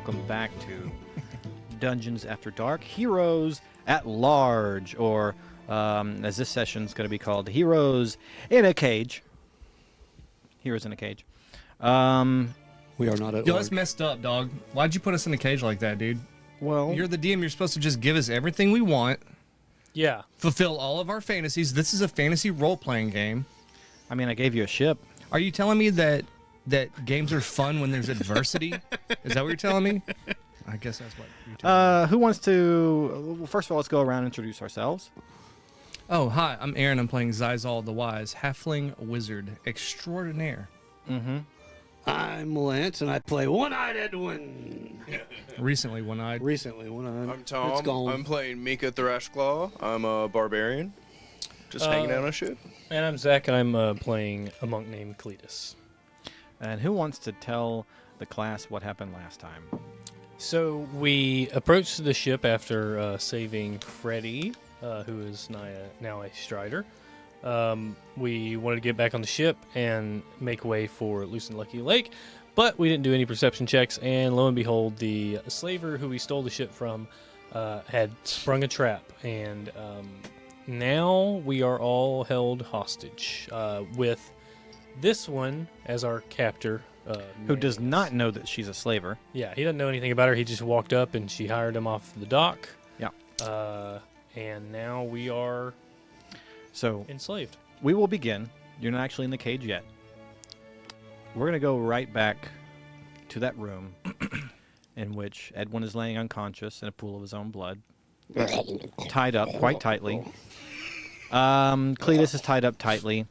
welcome back to Dungeons After Dark, Heroes at Large, or as this session's going to be called, Heroes in a Cage. Heroes in a Cage. We are not at Yo, large. that's messed up, dog. Why'd you put us in a cage like that, dude? Well, You're the DM. You're supposed to just give us everything we want. Yeah. Fulfill all of our fantasies. This is a fantasy role-playing game. I mean, I gave you a ship. Are you telling me that games are fun when there's adversity? Is that what you're telling me? I guess that's what you're telling me. Who wants to... Well, first of all, let's go around and introduce ourselves. Oh, hi. I'm Aaron. I'm playing Zizal the Wise, halfling wizard extraordinaire. Mm-hmm. I'm Lance, and I play One-Eyed Edwin. Recently one-eyed. Recently, One-Eyed. I'm Tom. It's gone. I'm playing Meeka Thrashclaw. I'm a barbarian. Just hanging out on a ship. And I'm Zach, and I'm playing a monk named Cletus. And who wants to tell the class what happened last time? So we approached the ship after saving Freddy, who is now a Strider. We wanted to get back on the ship and make way for Lucent Lucky Lake, but we didn't do any perception checks, and lo and behold, the slaver who we stole the ship from had sprung a trap, and now we are all held hostage with this one as our captor. Who does not know that she's a slaver. Yeah, he doesn't know anything about her. He just walked up and she hired him off the dock. Yeah. And now we are So enslaved. we will begin. You're not actually in the cage yet. We're going to go right back to that room in which Edwin is laying unconscious in a pool of his own blood, tied up quite tightly. Cletus is tied up tightly.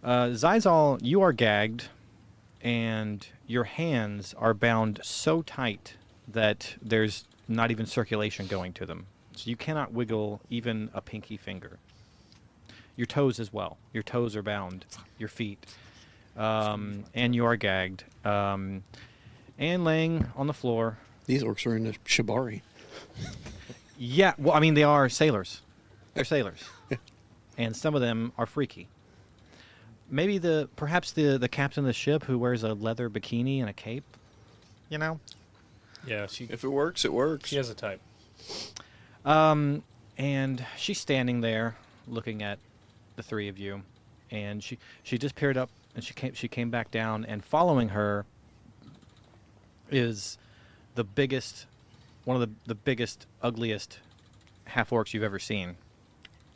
Zizal, you are gagged, and your hands are bound so tight that there's not even circulation going to them. So you cannot wiggle even a pinky finger. Your toes as well. Your toes are bound. Your feet. And you are gagged. And laying on the floor. These orcs are into shibari. Yeah, well, I mean, they are sailors. They're sailors. And some of them are freaky. Maybe perhaps the captain of the ship who wears a leather bikini and a cape. You know? Yeah, If it works, it works. she has a type. And she's standing there looking at the three of you, and she just peered up, and she came back down, and following her is one of the biggest, ugliest half orcs you've ever seen,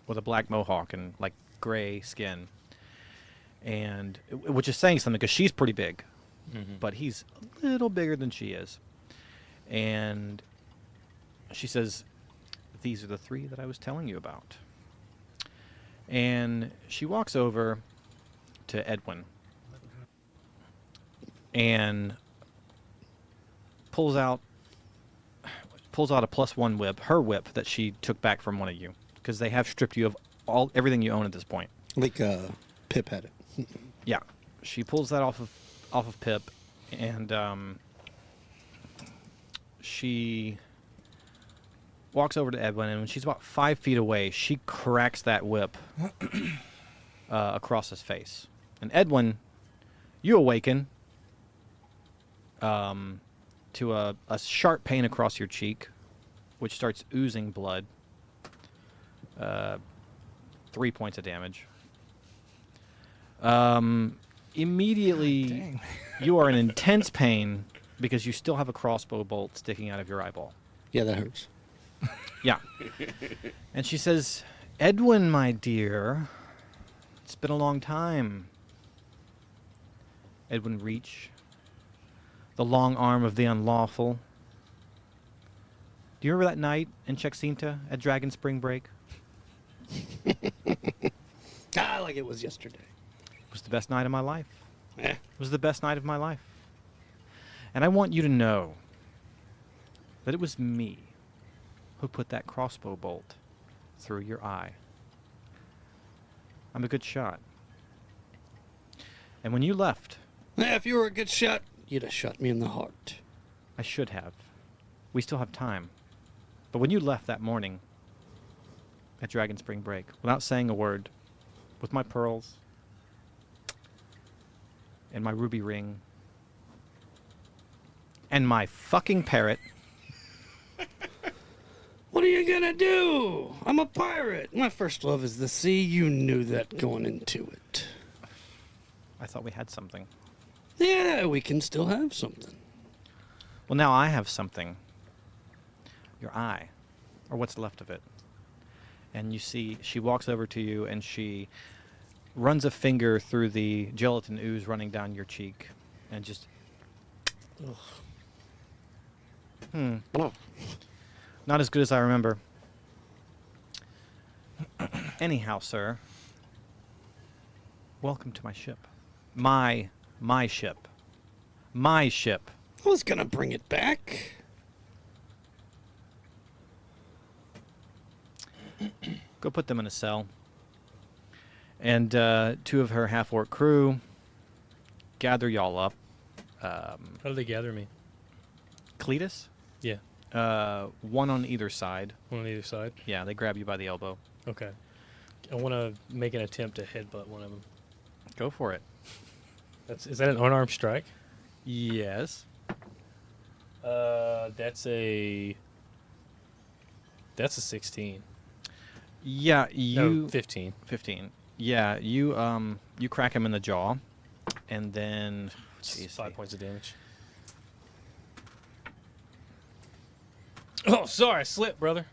with a black mohawk and like gray skin, and which is saying something because she's pretty big, but he's a little bigger than she is, and she says, "These are the three that I was telling you about." And she walks over to Edwin and pulls out a +1 whip, her whip that she took back from one of you, because they have stripped you of everything you own at this point. Like Pip had it. Yeah, she pulls that off of Pip, and she walks over to Edwin, and when she's about 5 feet away, she cracks that whip across his face. And Edwin, you awaken to a sharp pain across your cheek, which starts oozing blood. 3 points of damage. Immediately, you are in intense pain because you still have a crossbow bolt sticking out of your eyeball. Yeah, that hurts. Yeah. And she says, "Edwin, my dear, it's been a long time." Edwin reach the long arm of the unlawful. Do you remember that night in Chexinta at Dragon Spring Break? Like it was yesterday. It was the best night of my life. Eh. It was the best night of my life. And I want you to know that it was me who put that crossbow bolt through your eye. I'm a good shot. And when you left, If you were a good shot, you'd have shot me in the heart. I should have. We still have time. But when you left that morning at Dragon Spring Break, without saying a word, with my pearls and my ruby ring, and my fucking parrot. What are you gonna do? I'm a pirate. My first love is the sea. You knew that going into it. I thought we had something. Yeah, we can still have something. Well, now I have something. Your eye, or what's left of it. And you see, she walks over to you and she runs a finger through the gelatin ooze running down your cheek, and just. Not as good as I remember. Anyhow, sir. Welcome to my ship. My ship. My ship. I was gonna bring it back. Go put them in a cell. And 2 of her half-orc crew gather y'all up. How do they gather me? Cletus? Yeah, 1 on either side. one on either side. Yeah, they grab you by the elbow. Okay. I want to make an attempt to headbutt one of them. Go for it. Is that an unarmed strike? Yes. That's a 16. Yeah, No, 15. 15. Yeah, you crack him in the jaw, and then Jeez, 5 points of damage. Oh, sorry, I slipped, brother.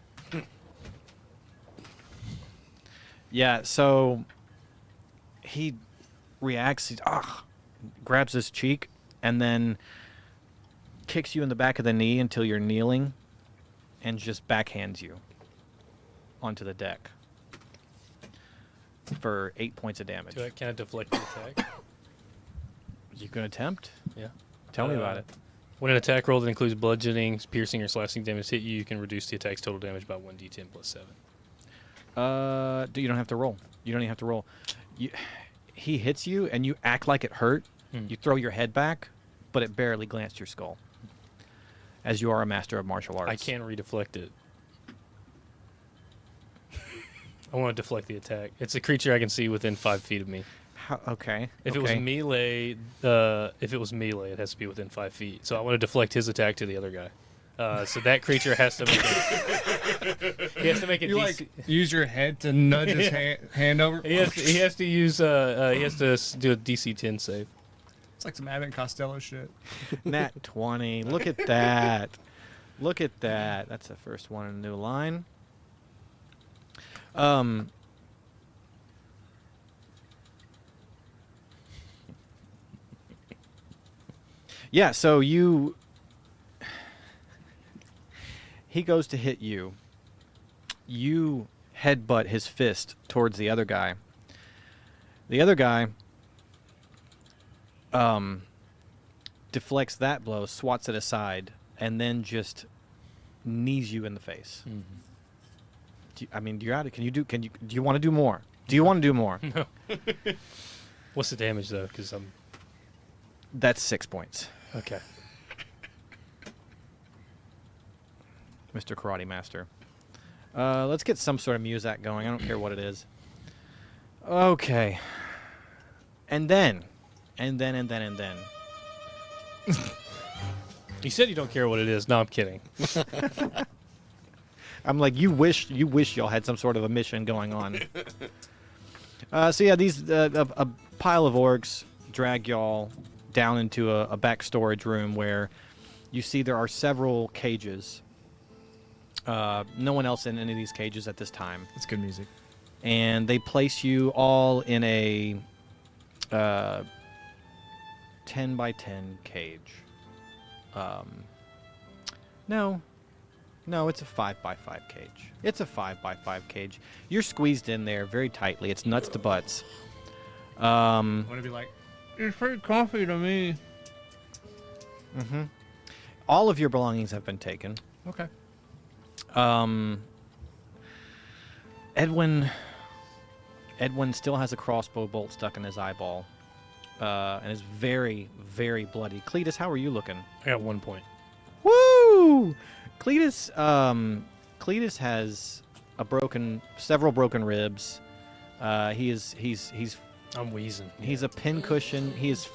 Yeah, so he reacts, grabs his cheek, and then kicks you in the back of the knee until you're kneeling, and just backhands you onto the deck for 8 points of damage. Can I deflect the attack? You can attempt? Yeah. Tell me about it. When an attack roll that includes bludgeoning, piercing, or slashing damage hit you, you can reduce the attack's total damage by 1d10 plus 7. You don't have to roll. You don't even have to roll. He hits you, and you act like it hurt. You throw your head back, but it barely glanced your skull. As you are a master of martial arts. I can redeflect it. I want to deflect the attack. It's a creature I can see within 5 feet of me. Okay. If it was melee, it has to be within 5 feet. So I want to deflect his attack to the other guy. So that creature has to make it. He has to make it. You use your head to nudge his hand over. He has to use. He has to do a DC 10 save. It's like some Abbott and Costello shit. Nat 20. Look at that. Look at that. That's the first one in a new line. Yeah, so he goes to hit you. You headbutt his fist towards the other guy. The other guy deflects that blow, swats it aside, and then just knees you in the face. You're out. Do you want to do more? Do you want to do more? No. What's the damage though? Because That's 6 points, okay. Mr. Karate Master. Let's get some sort of music going. I don't care what it is. Okay. And then. You said you don't care what it is. No, I'm kidding. I'm like, you wish y'all had some sort of a mission going on. So yeah, these a pile of orcs drag y'all down into a back storage room where you see there are several cages. No one else in any of these cages at this time. It's good music. And they place you all in a 10 by 10 cage. No, it's a 5 by 5 cage. It's a 5 by 5 cage. You're squeezed in there very tightly. It's nuts to butts. I want to be like, it's free coffee to me. All of your belongings have been taken. Okay. Edwin still has a crossbow bolt stuck in his eyeball, and is very, very bloody. Cletus, how are you looking? I got 1 point. Woo! Cletus has several broken ribs. He's I'm wheezing. He's a pincushion. He's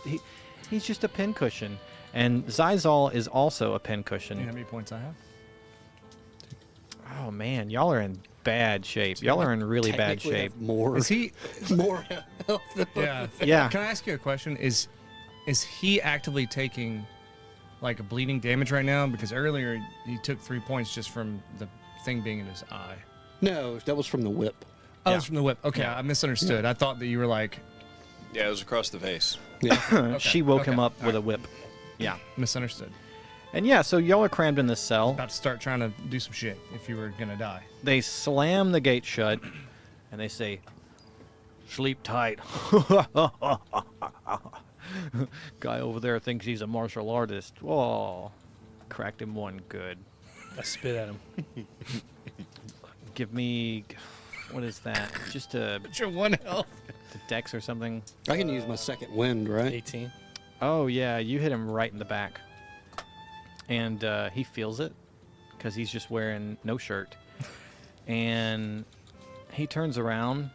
just a pincushion. And Zizal is also a pincushion. You know how many points I have? Oh man, y'all are in bad shape. Y'all are in really bad Technically shape. have more. Is he? more health than Yeah. Yeah. Can I ask you a question? Is he actively taking like a bleeding damage right now? Because earlier he took 3 points just from the thing being in his eye. No, that was from the whip. Oh, Yeah. it's from the whip. Okay, Yeah. I misunderstood. I thought that you were like Yeah, it was across the face. Yeah. She woke him okay, up with a whip. Yeah. misunderstood. And yeah, so y'all are crammed in this cell. About to start trying to do some shit if you were gonna die. They slam the gate shut and they say, "Sleep tight." Guy over there thinks he's a martial artist. Oh, cracked him one good. I spit at him. Give me, what is that? Just a But you're 1 health. dex or something? I can use my second wind, right? 18. Oh yeah, you hit him right in the back. And he feels it because he's just wearing no shirt. And he turns around,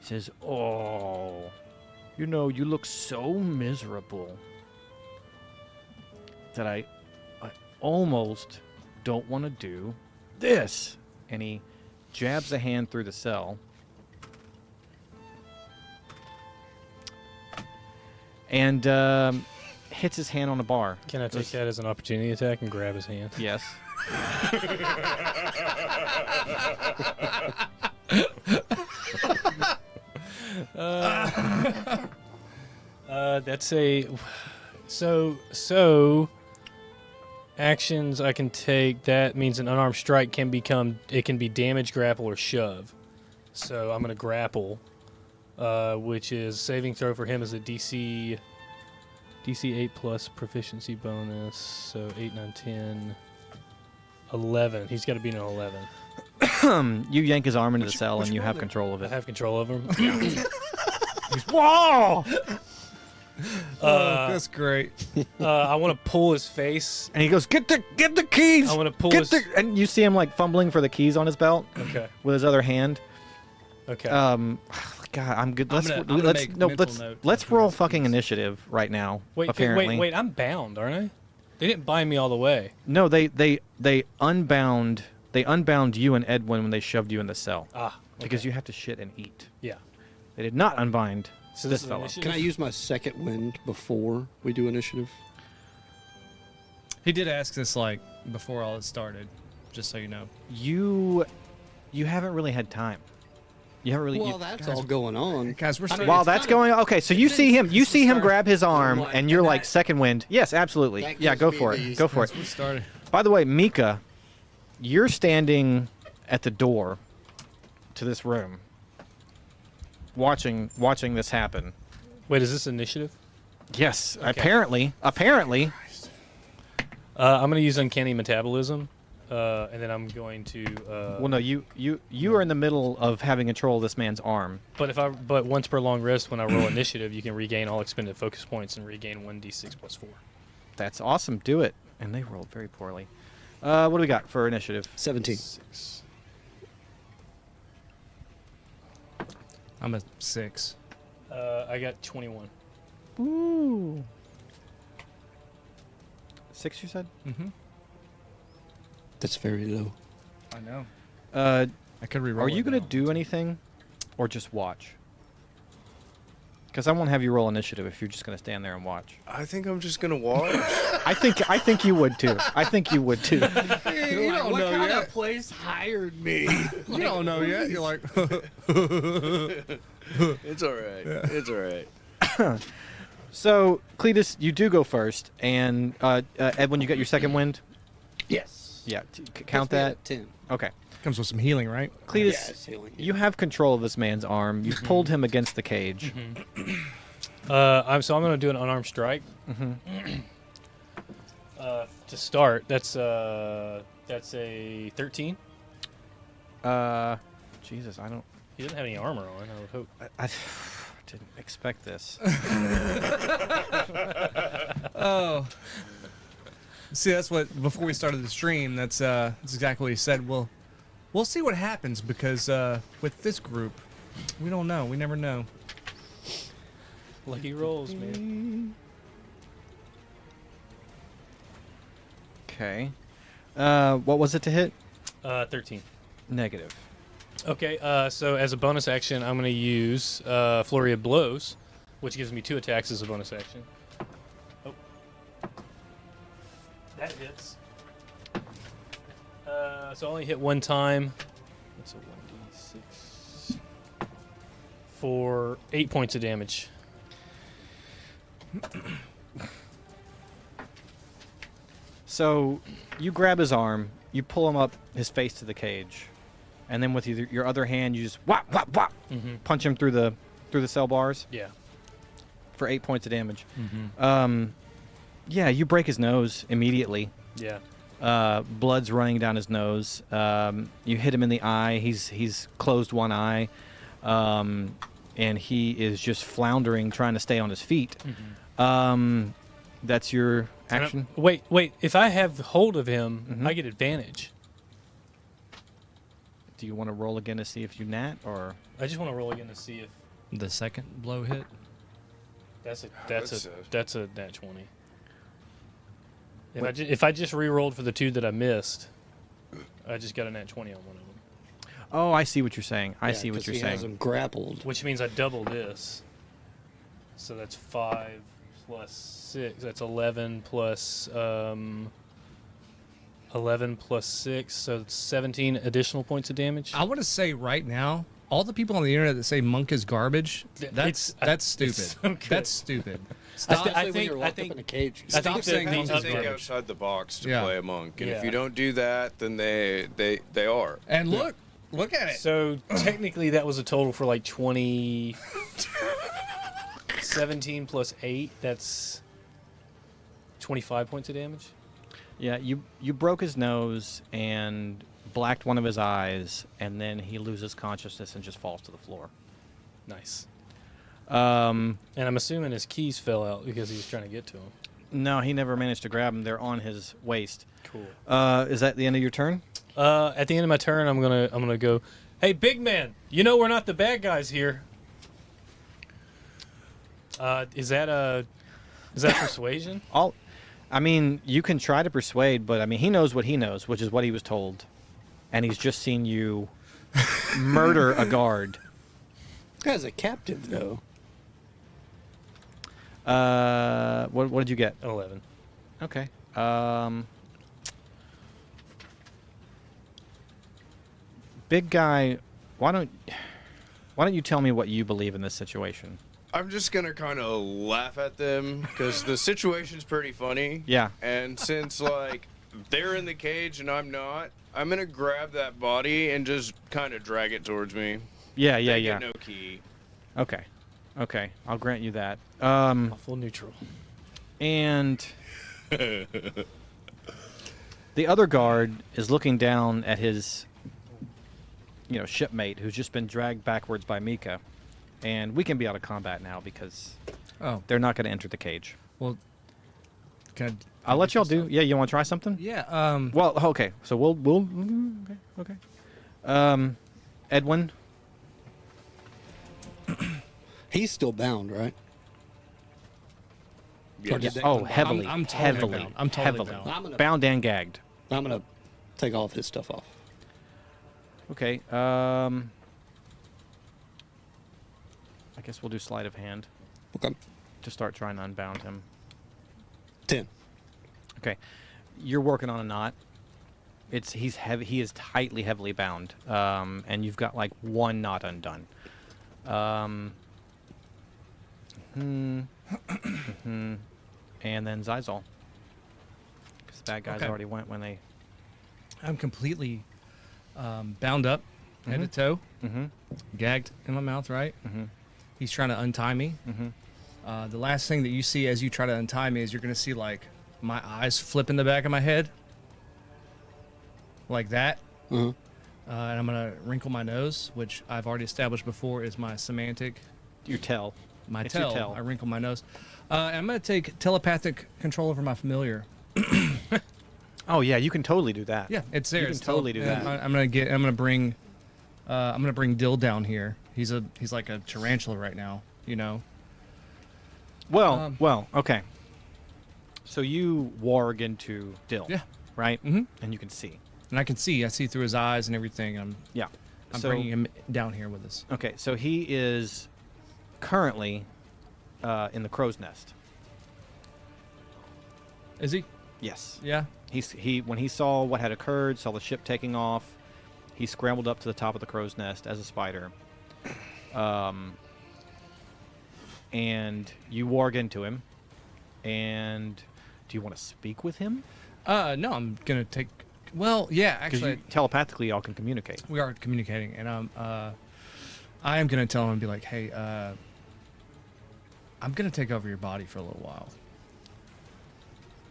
says, "Oh, you know, you look so miserable that I almost don't want to do this." And he jabs a hand through the cell. And hits his hand on a bar. Can I take that as an opportunity attack and grab his hand? Yes. That's a so actions I can take. That means an unarmed strike can become damage, grapple, or shove. So I'm gonna grapple, which is saving throw for him is a DC 8 plus proficiency bonus. So 8, 9, 10, 11. He's got to be an 11. You yank his arm into the cell and you have control of I it. have control over him. Whoa! That's great. I want to pull his face. And he goes, "Get the keys." I want to pull Get his. the and you see him like fumbling for the keys on his belt Okay. with his other hand. Okay. God, I'm good. I'm Let's gonna let's make no mental let's note let's after roll this, fucking please. initiative right now. wait, apparently, wait. I'm bound, aren't I? They didn't bind me all the way. No, they unbound you and Edwin when they shoved you in the cell Ah. because okay. you have to shit and eat. Yeah. They did not unbind So this is fellow. initiative? Can I use my second wind before we do initiative? He did ask this like before all it started, just so you know. You haven't really had time. You haven't really. Well, you- that's all going on. Guys, we're starting. While it's that's kinda- going on, okay. So you it's see him. been- You it's see him started. grab his arm, like- and you're and like that- second wind. Yes, absolutely. That Yeah, gives go me for it. these- Go for it. We're started. By the way, Meeka, you're standing at the door to this room, watching this happen. Wait, is this initiative? Yes, Okay. apparently. I'm going to use uncanny metabolism, and then I'm going to. Well, no, you are in the middle of having control of this man's arm. But once per long rest, when I roll initiative, you can regain all expended focus points and regain 1d6 plus 4. That's awesome. Do it. And they rolled very poorly. What do we got for initiative? 17. I'm a 6. I got 21. Ooh. 6, you said? Mm-hmm. That's very low. I know. I could reroll. Are you going to do anything or just watch? Because I won't have you roll initiative if you're just going to stand there and watch. I think I'm just gonna watch. I think you would too. I think you would too. You don't know yet. place hired me? You don't know yet. You're like. It's all right. It's all right. So, Cletus, you do go first. And Edwin, you got your second wind? Yes. Yeah. Count that. 10. Okay. Comes with some healing, right? Cletus, Yeah, it's healing. you have control of this man's arm. You've pulled him against the cage. I'm going to do an unarmed strike. Mm-hmm. To start, that's a 13. Jesus, I don't. He doesn't have any armor on. I would hope. I didn't expect this. Oh. See, that's what before we started the stream. That's exactly what he said. Well, we'll see what happens because with this group, we don't know. We never know. Lucky rolls, man. Okay. What was it to hit? 13. Negative. Okay, so as a bonus action, I'm going to use Flurry of Blows, which gives me 2 attacks as a bonus action. Oh. That hits. So I only hit 1 time. That's a 1d6. For 8 points of damage. So you grab his arm, you pull him up his face to the cage, and then with your other hand, you just whop, whop, whop, punch him through the cell bars Yeah. for 8 points of damage. Yeah, you break his nose immediately. Yeah. Blood's running down his nose. You hit him in the eye. He's closed one eye, and he is just floundering, trying to stay on his feet. That's your action. Wait. If I have hold of him, I get advantage. Do you want to roll again to see if you nat, or I just want to roll again to see if The second blow hit. that's a nat 20. If I just re-rolled for the 2 that I missed, I just got a nat 20 on one of them, Oh, I see what you're saying. I see what 'cause you're he has saying. him grappled. which means I double this. So that's 5 plus 6. That's 11 plus 6. So it's 17 additional points of damage. I want to say right now, all the people on the internet that say monk is garbage, that's stupid. so good. That's stupid. I Especially when think- you're I locked think- up in a cage. I think Stop saying the monk is Think garbage. outside the box to Yeah. play a monk, and if Yeah. you don't do that, then they are. And look at it. So technically that was a total for like 20. 17 plus 8, that's 25 points of damage. Yeah, you broke his nose and blacked one of his eyes, and then he loses consciousness and just falls to the floor. Nice. Um, And I'm assuming his keys fell out because he was trying to get to him. no, he never managed to grab them. They're on his waist. Cool. Is that the end of your turn? At the end of my turn, I'm gonna go. Hey, big man! You know we're not the bad guys here. Is that persuasion? I mean, you can try to persuade, but I mean, he knows what he knows, which is what he was told, and he's just seen you murder a guard. This guy's a captive, though. What did you get? An 11. Okay. Big guy, why don't you tell me what you believe in this situation? I'm just gonna kind of laugh at them because the situation's pretty funny. Yeah. And since like they're in the cage and I'm not, I'm gonna grab that body and just kind of drag it towards me. Yeah. They get no key. Okay. I'll grant you that. Full neutral. And the other guard is looking down at his, shipmate who's just been dragged backwards by Meeka, and we can be out of combat now because they're not going to enter the cage. Well, I'll let y'all do. Yeah, you want to try something? Yeah. Well, okay. So we'll okay. Edwin. He's still bound, right? Yeah, Or did they- Heavily. I'm totally heavily. bound. I'm totally heavily. bound. I'm gonna- Bound and gagged. I'm gonna take all of his stuff off. Okay. I guess we'll do sleight of hand Okay. to start trying to unbound him. 10. Okay. You're working on a knot. He's heavy. He is heavily bound. And you've got like one knot undone. And then Zizal. Because the bad guys Okay. already went when they. I'm completely bound up, head to toe, Mm-hmm. gagged in my mouth, right? Mm-hmm. He's trying to untie me. Mm-hmm. The last thing that you see as you try to untie me is you're going to see, like, my eyes flip in the back of my head. Like that. Uh-huh. And I'm going to wrinkle my nose, which I've already established before is my semantic. Your tail. My It's your tail. tail. I wrinkle my nose. And I'm going to take telepathic control over my familiar. Oh yeah, you can totally do that. Yeah, it's there. You can totally do that. I'm gonna bring Dill down here. He's like a tarantula right now. Well, okay. So you warg into Dill. Yeah. right? Mhm. And you can see. And I see through his eyes and everything. I'm So, bringing him down here with us. okay, so he is currently in the crow's nest. Is he? Yes. Yeah. When he saw what had occurred, saw the ship taking off, he scrambled up to the top of the crow's nest as a spider. And you warg into him. And do you want to speak with him? No, I'm gonna take. Well, yeah, Because actually, telepathically y'all can communicate. we are communicating, and I am gonna tell him and be like, hey, I'm gonna take over your body for a little while.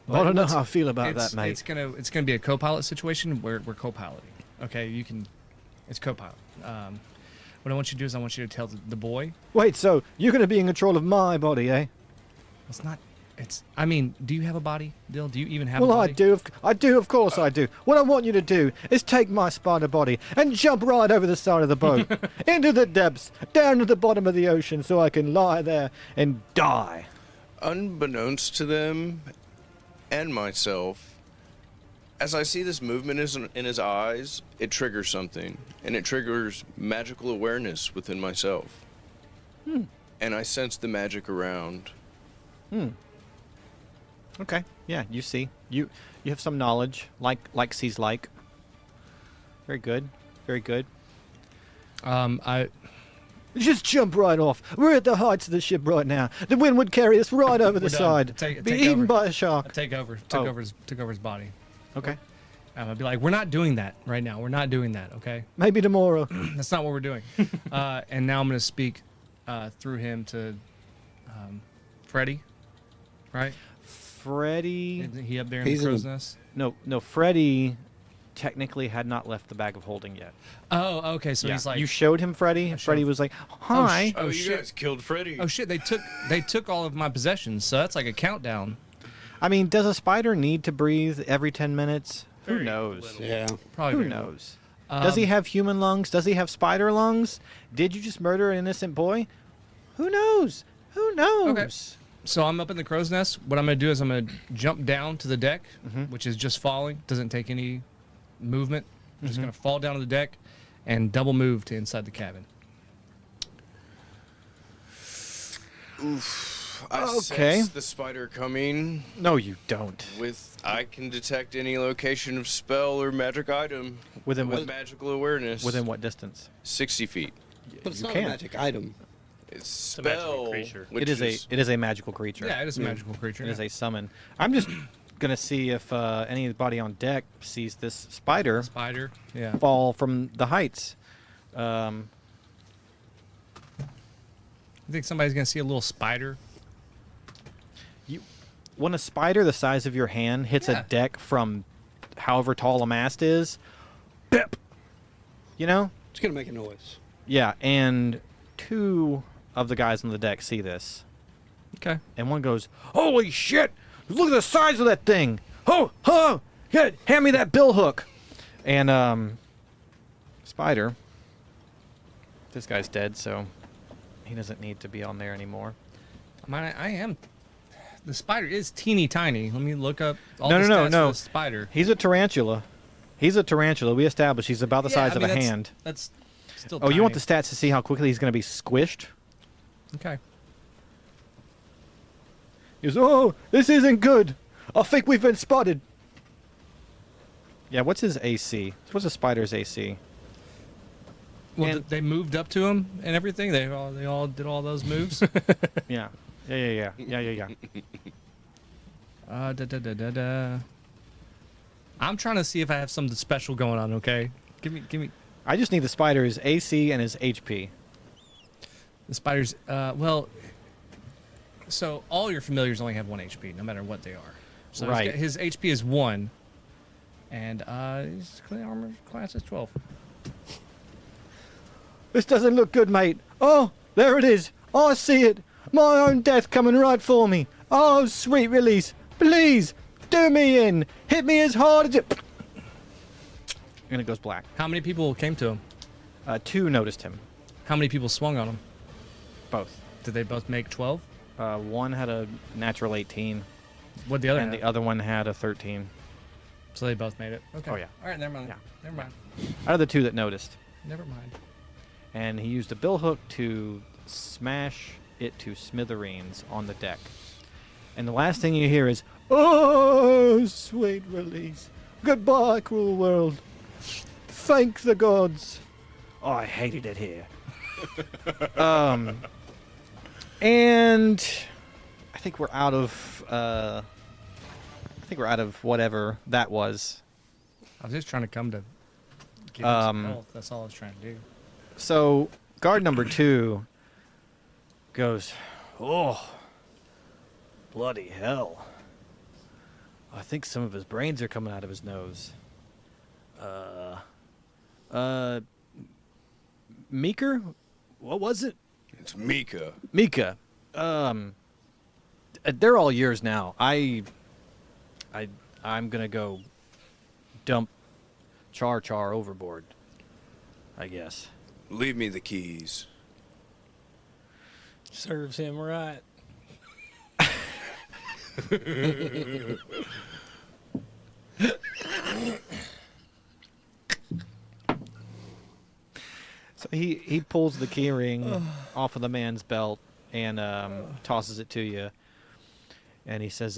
I don't know Let's- how I feel about it's, that, mate. It's gonna be a co-pilot situation where we're co-piloting. Okay, it's co-pilot. What I want you to do is I want you to tell the boy. Wait, so you're going to be in control of my body, eh? It's not. It's. I mean, do you have a body, Dill? Do you even have Well, a body? I do, of course I do. What I want you to do is take my spider body and jump right over the side of the boat, into the depths, down to the bottom of the ocean, so I can lie there and die. Unbeknownst to them and myself, as I see this movement in his eyes, it triggers something, and it triggers magical awareness within myself. And I sense the magic around. Okay. Yeah, you see. You have some knowledge, like sees like. Very good. Very good. I. Just jump right off. We're at the heights of the ship right now. The wind would carry us right over the We're done. side. Take Be eaten over. by a shark. Took Oh. over his body. Okay. I'd be like, we're not doing that right now. We're not doing that. Okay, Maybe tomorrow. that's not what we're doing. And now I'm gonna speak through him to Freddy, right? Freddy. Isn't he up there in He's the in crow's the- nest? No, Freddy technically had not left the bag of holding yet. Oh, okay. So Yeah, he's like, you showed him Freddy. showed Freddy him. was like, "Hi." Oh, you shit. guys killed Freddy. oh shit, they took all of my possessions. So that's like a countdown. I mean, does a spider need to breathe every 10 minutes? Who Very knows? little. Yeah. Probably Who very little. knows? Does he Um, have human lungs? Does he have spider lungs? Did you just murder an innocent boy? Who knows? Who knows? So I'm up in the crow's nest. What I'm gonna do is I'm gonna jump down to the deck, which is just falling. Doesn't take any movement. I'm just gonna fall down to the deck and double move to inside the cabin. I Okay. sense the spider coming. No, you don't. I can detect any location of spell or magic item Within with what? magical awareness. Within what distance? 60 feet. But it's You not can't. a magic item. It's a magical spell. creature. Which It is a magical creature. Yeah, it is a magical creature. It is a summon. I'm just gonna see if anybody on deck sees this spider spider. Yeah. fall from the heights. You think somebody's gonna see a little spider? When a spider the size of your hand hits Yeah. a deck from however tall a mast is, bip. You know? It's going to make a noise. Yeah, and two of the guys on the deck see this. Okay. And one goes, "Holy shit! Look at the size of that thing! Oh! Here, hand me that bill hook!" And, Spider. This guy's dead, so he doesn't need to be on there anymore. I am. The spider is teeny tiny. Let me look up all No, the no, stats no. for the spider. He's a tarantula. We established he's about the size of a hand. That's still. Oh, you want the tiny. stats to see how quickly he's going to be squished? Okay. He goes, "Oh, this isn't good. I think we've been spotted." Yeah, what's his AC? What's a spider's AC? Well, And- they moved up to him and everything. They all did all those moves. Yeah. Yeah. Da, da, da, da, da. I'm trying to see if I have something special going on. Okay, give me I just need the spider's AC and his HP. the spiders. Well, so all your familiars only have 1 HP, no matter what they are. So Right. his HP is 1, and his armor class is 12. This doesn't look good, mate. Oh, there it is. I see it. My own death coming right for me. Oh, sweet release. Please, do me in. Hit me as hard as it... And it goes black. How many people came to him? 2 noticed him. How many people swung on him? Both. Did they both make 12? One had a natural 18, What the other? and have? the other one had a 13. So they both made it. Okay. Oh, yeah. All right, never mind. Yeah. Never mind. Out of the two that noticed. Never mind. And he used a billhook to smash it to smithereens on the deck. And the last thing you hear is, "Oh, sweet release. Goodbye, cruel world. Thank the gods. Oh, I hated it here." And I think we're out of whatever that was. I was just trying to come to give him some health. That's all I was trying to do. So guard number 2 goes, "Oh, bloody hell. I think some of his brains are coming out of his nose. Meeker? What was it? It's Meeka. Meeka. They're all yours now. I'm gonna go dump Char overboard, I guess." Leave me the keys. Serves him right. So he pulls the key ring off of the man's belt and tosses it to you. And he says,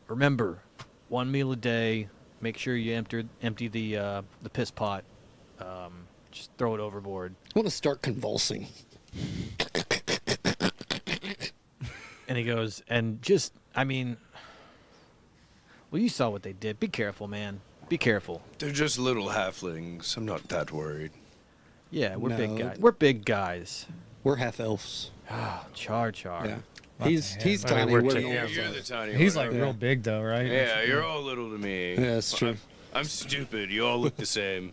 "Remember, 1 meal a day. Make sure you empty the piss pot. Just throw it overboard." I want to start convulsing. And he goes, "And just, I mean, well, you saw what they did. Be careful, man. Be careful." They're just little halflings. I'm not that worried. Yeah, we're big No. guys. We're big guys. We're half elves. Ah, Char. Yeah. What He's the he's hell? I mean, tiny. we're We're two- normal You're the size. tiny He's one. like Yeah. real big though, right? Yeah, you're all little to me. Yeah, that's true. I'm stupid. You all look the same.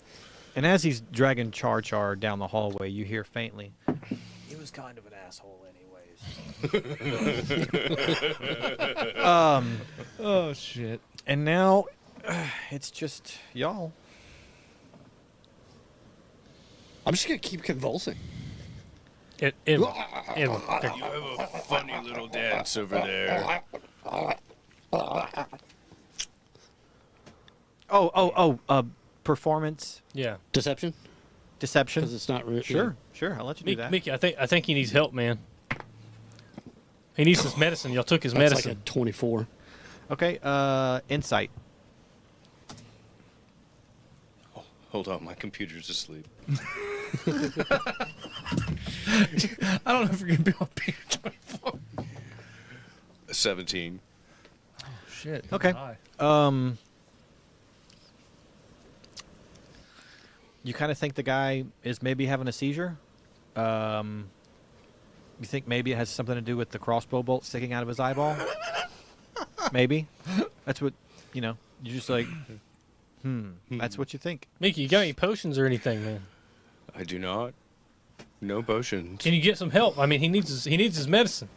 And as he's dragging Char down the hallway, you hear faintly, "He was kind of an asshole anyways." Oh shit. And now it's just y'all. I'm just gonna keep convulsing. It You have a funny little dance over there. Performance, yeah. Deception? deception. Because it's not real. Sure, I'll let you do that. Mickey, I think he needs help, man. He needs his medicine. Y'all took his That's medicine. like a 24. Okay, insight. Hold on, my computer's asleep. I don't know if you're gonna be able to beat 24. 17. Shit. Okay. Hi. You kind of think the guy is maybe having a seizure. You think maybe it has something to do with the crossbow bolt sticking out of his eyeball? Maybe. That's what, you're just like, that's what you think. Mickey, you got any potions or anything, man? I do not. No potions. Can you get some help? I mean, he needs his medicine.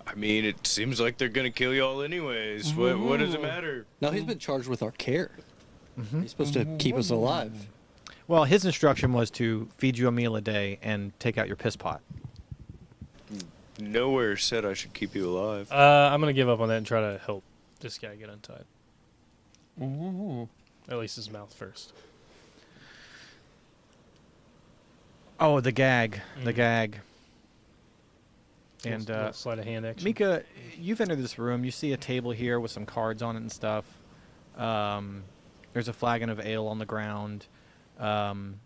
I mean, it seems like they're gonna kill y'all anyways. What does it matter? No, he's been charged with our care. He's supposed to keep us alive. Well, his instruction was to feed you a meal a day and take out your piss pot. Nowhere said I should keep you alive. I'm gonna give up on that and try to help this guy get untied. At least his mouth first. Oh, the gag. The gag. And, Little sleight of hand action. Meeka, you've entered this room. You see a table here with some cards on it and stuff. There's a flagon of ale on the ground. And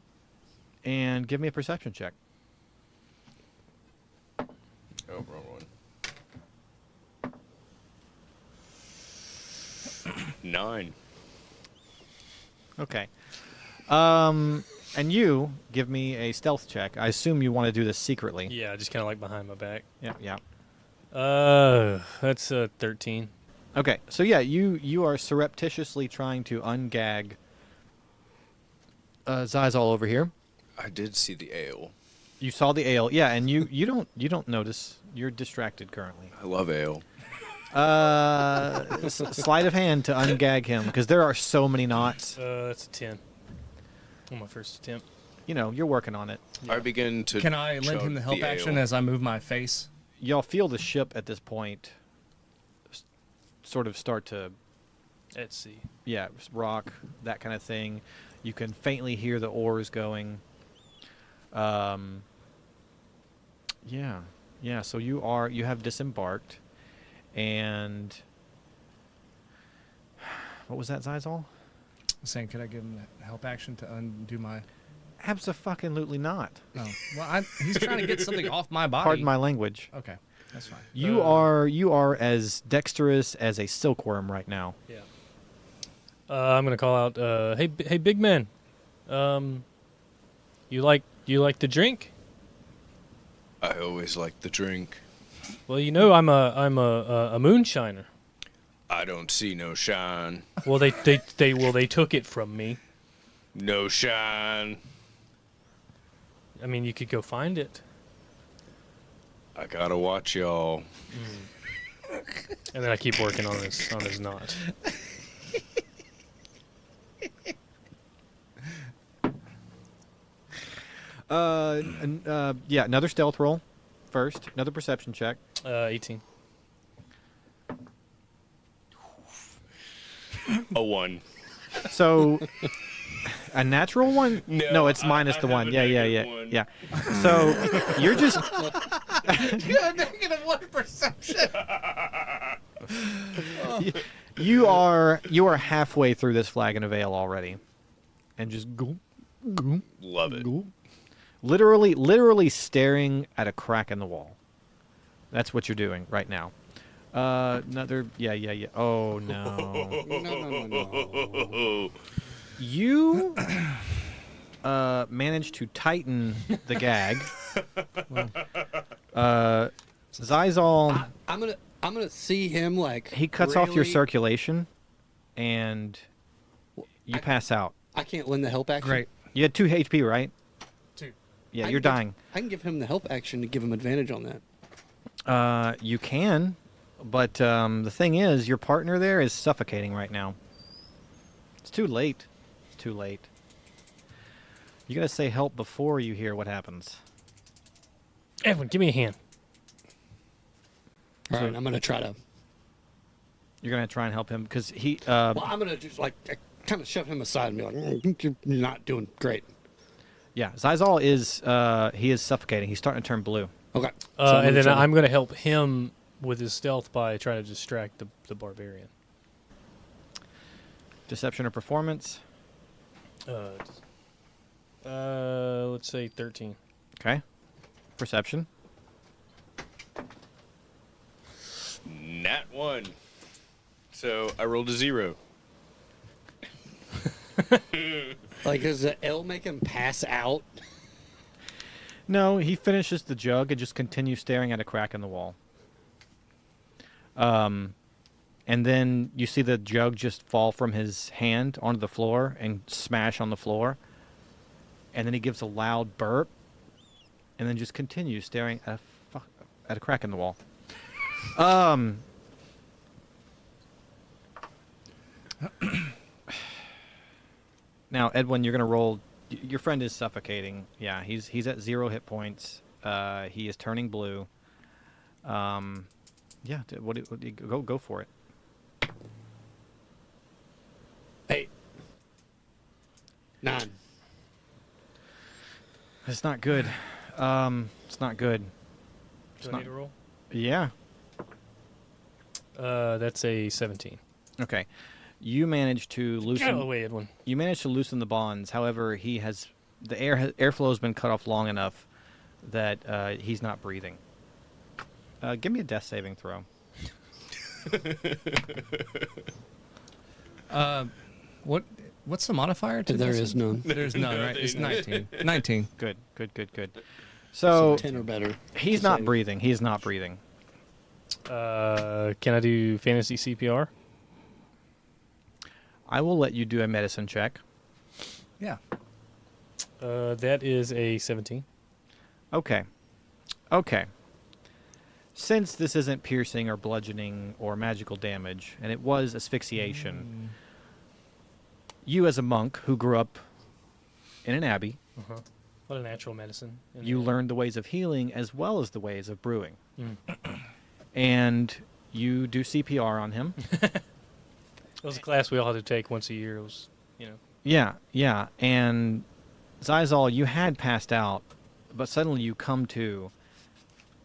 give me a perception check. Oh, wrong one. 9. Okay. And you give me a stealth check. I assume you want to do this secretly. Yeah, just kind of like behind my back. Yeah. That's 13. Okay, so yeah, you are surreptitiously trying to ungag Zizal over here. I did see the ale. You saw the ale, yeah, and you don't notice. You're distracted currently. I love ale. Sleight of hand to ungag him because there are so many knots. That's a 10. On my first attempt. You're working on it. I begin to. Can I lend him the help action ale. as I move my face? Y'all feel the ship at this point sort of start to At sea. Yeah, rock, that kind of thing. You can faintly hear the oars going. Yeah. So you have disembarked, and what was that, Zizal? Saying, could I give him a help action to undo my? Abso-fucking-lutely not. Oh, well, he's trying to get something off my body. Pardon my language. Okay, that's fine. You are as dexterous as a silkworm right now. Yeah. I'm gonna call out. Hey, big man. You like to drink? I always like the drink. Well, you know I'm a moonshiner. I don't see no shine. Well, they took it from me. No shine. I mean, you could go find it. I gotta watch y'all. And then I keep working on his knot. Yeah, another stealth roll first. Another perception check. 18. A 1. So, a natural one? No, it's minus I the have one. a Yeah. negative one. Yeah. So, you're just... You have -1 perception. You are halfway through this flagon of ale already. And just go. Love it. Literally staring at a crack in the wall. That's what you're doing right now. Another... Yeah. Oh, no. No. You managed to tighten the gag. Zizal, I'm gonna see him like he cuts off your really- circulation, and you pass out. I can't lend the help action. Great. You had 2 HP, right? 2. Yeah, I you're can give- dying. I can give him the help action to give him advantage on that. You can, but the thing is, your partner there is suffocating right now. It's too late. It's too late. You gotta say help before you hear what happens. Edwin, give me a hand. All right, I'm gonna try to. You're gonna try and help him because he. Well, I'm gonna just like kind of shove him aside and be like, "You're not doing great." Yeah, Zizal is he is suffocating. He's starting to turn blue. Okay. And then I'm going to help him with his stealth by trying to distract the barbarian. Deception or performance. Let's say 13. Okay. Perception. Nat 1. So I rolled a 0. Like, does the L make him pass out? No, he finishes the jug and just continues staring at a crack in the wall. And then you see the jug just fall from his hand onto the floor and smash on the floor. And then he gives a loud burp, and then just continues staring at a crack in the wall. Now, Edwin, you're gonna roll. Your friend is suffocating. Yeah, he's at 0 hit points. He is turning blue. Yeah. Go for it. 8. 9. It's not good. It's not good. Do I need to roll? Yeah. That's a 17. Okay. You managed to Get out of the loosen. way, Edwin. You managed to loosen the bonds. However, the airflow has been cut off long enough that he's not breathing. Give me a death saving throw. What's the modifier to There this? is none. There's none, right? It's 19. 19. Good. So 10 or better. he's not breathing. He's not breathing. Can I do fantasy CPR? I will let you do a medicine check. Yeah. That is a 17. Okay. Since this isn't piercing or bludgeoning or magical damage, and it was asphyxiation, you as a monk who grew up in an abbey, What a natural medicine. you learned the ways of healing as well as the ways of brewing. Mm. And you do CPR on him. It was a class we all had to take once a year. It was, Yeah, yeah. And Zizal, you had passed out, but suddenly you come to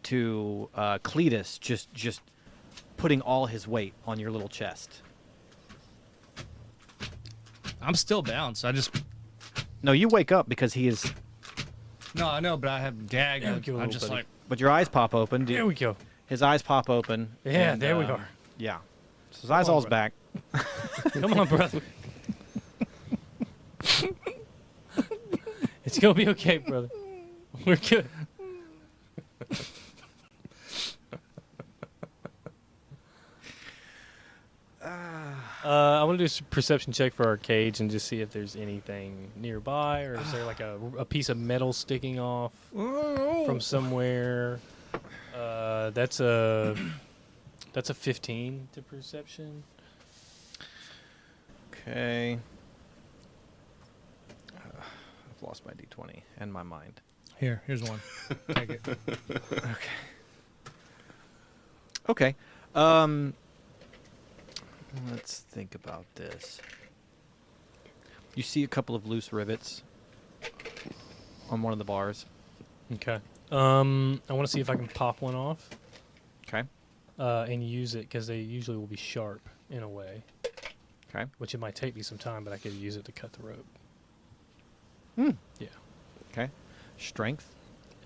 Cletus just putting all his weight on your little chest. I'm still bound, so I just. No, you wake up because he is. No, I know, but I have gag. Yeah, give a I'm little just buddy. like. But your eyes pop open. there we go. His eyes pop open. Yeah, and, there we are. Yeah. So Zizal's brother. back. Come on, brother. It's gonna be okay, brother. We're good. I want to do a perception check for our cage and just see if there's anything nearby, or is there like a piece of metal sticking off from somewhere? That's a 15 to perception. Okay. I've lost my d20 and my mind. Here's one. Take it. Okay. Let's think about this. You see a couple of loose rivets on one of the bars. Okay. I want to see if I can pop one off. Okay. And use it because they usually will be sharp in a way. Okay. Which it might take me some time, but I could use it to cut the rope. Yeah. Okay. Strength.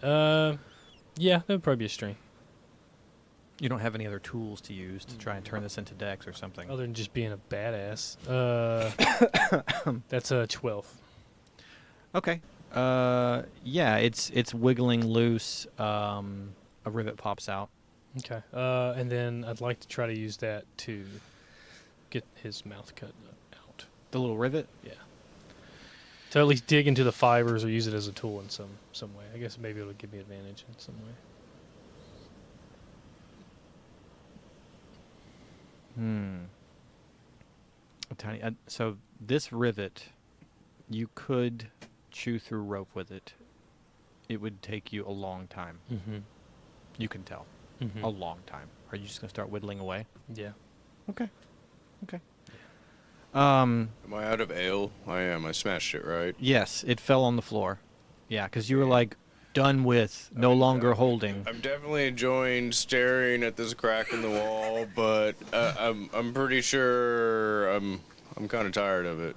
Yeah, that would probably be a strength. You don't have any other tools to use to try and turn this into dex or something. Other than just being a badass. That's a 12. Okay. Yeah, it's wiggling loose. A rivet pops out. Okay. And then I'd like to try to use that to get his mouth cut out. The little rivet. Yeah. To at least dig into the fibers or use it as a tool in some way. I guess maybe it'll give me advantage in some way. A tiny. So this rivet, you could chew through rope with it. It would take you a long time. Mm-hmm. You can tell. Mm-hmm. A long time. Are you just gonna start whittling away? Yeah. Okay. Okay. Am I out of ale? I am. I smashed it, right? Yes, it fell on the floor. Yeah, because you were like done with, no longer holding. I'm definitely enjoying staring at this crack in the wall, but I'm pretty sure I'm kind of tired of it.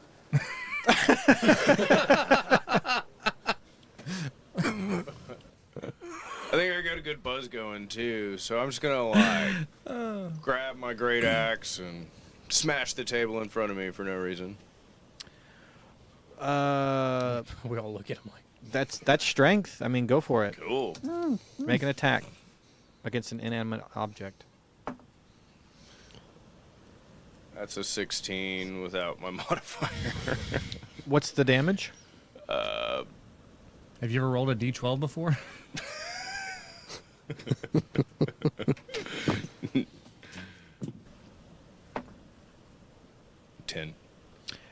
I think I got a good buzz going too, so I'm just gonna like grab my great axe and smash the table in front of me for no reason. We all look at him like, That's strength. I mean, go for it. Cool. Make an attack against an inanimate object. That's a 16 without my modifier. What's the damage? Have you ever rolled a d12 before? Ten.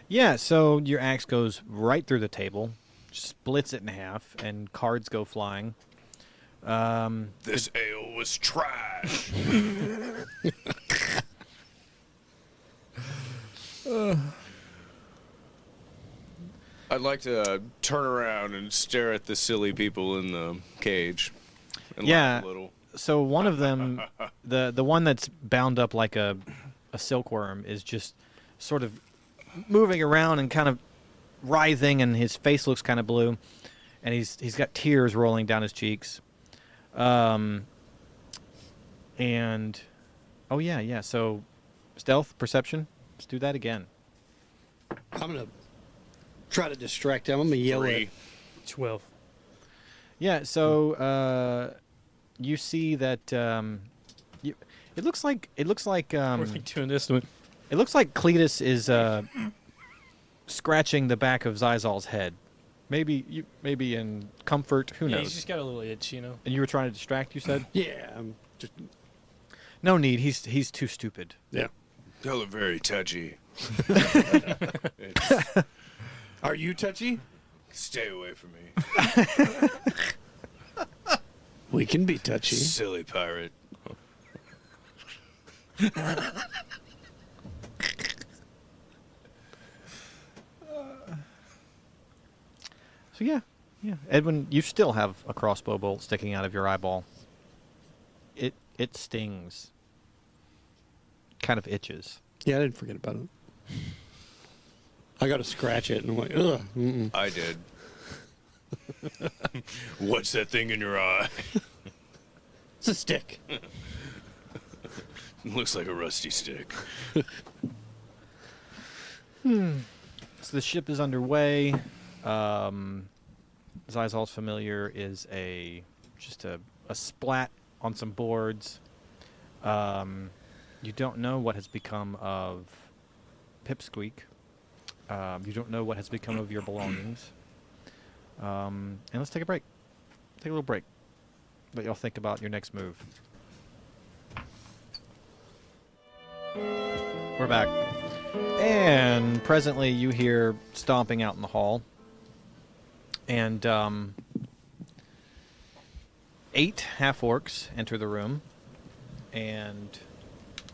Yeah, so your axe goes right through the table, splits it in half, and cards go flying. This ale was trash. I'd like to turn around and stare at the silly people in the cage and Yeah. laugh a little. So one of them, the one that's bound up like a silkworm, is just sort of moving around and kind of writhing, and his face looks kind of blue, and he's got tears rolling down his cheeks. And oh yeah. So stealth, perception. Let's do that again. I'm gonna try to distract him. I'm gonna yell at 12. Yeah. So you see that it looks like We're like doing this. it looks like Cletus is scratching the back of Zizal's head. Maybe in comfort. Who Yeah, knows? he's just got a little itch, you know. And you were trying to distract. You said Yeah, I'm just. no need. He's too stupid. Yeah. Y'all are very touchy. Are you touchy? Stay away from me. We can be touchy. Silly pirate. So yeah. Edwin, you still have a crossbow bolt sticking out of your eyeball. It stings. Kind of itches. Yeah, I didn't forget about it. I got to scratch it, and I'm like, ugh. Mm-mm. I did. What's that thing in your eye? It's a stick. Looks like a rusty stick. So the ship is underway. Zizal's familiar is just a splat on some boards. You don't know what has become of Pipsqueak. You don't know what has become of your belongings. And let's take a break. Take a little break. Let y'all think about your next move. We're back. And presently you hear stomping out in the hall. And 8 half-orcs enter the room and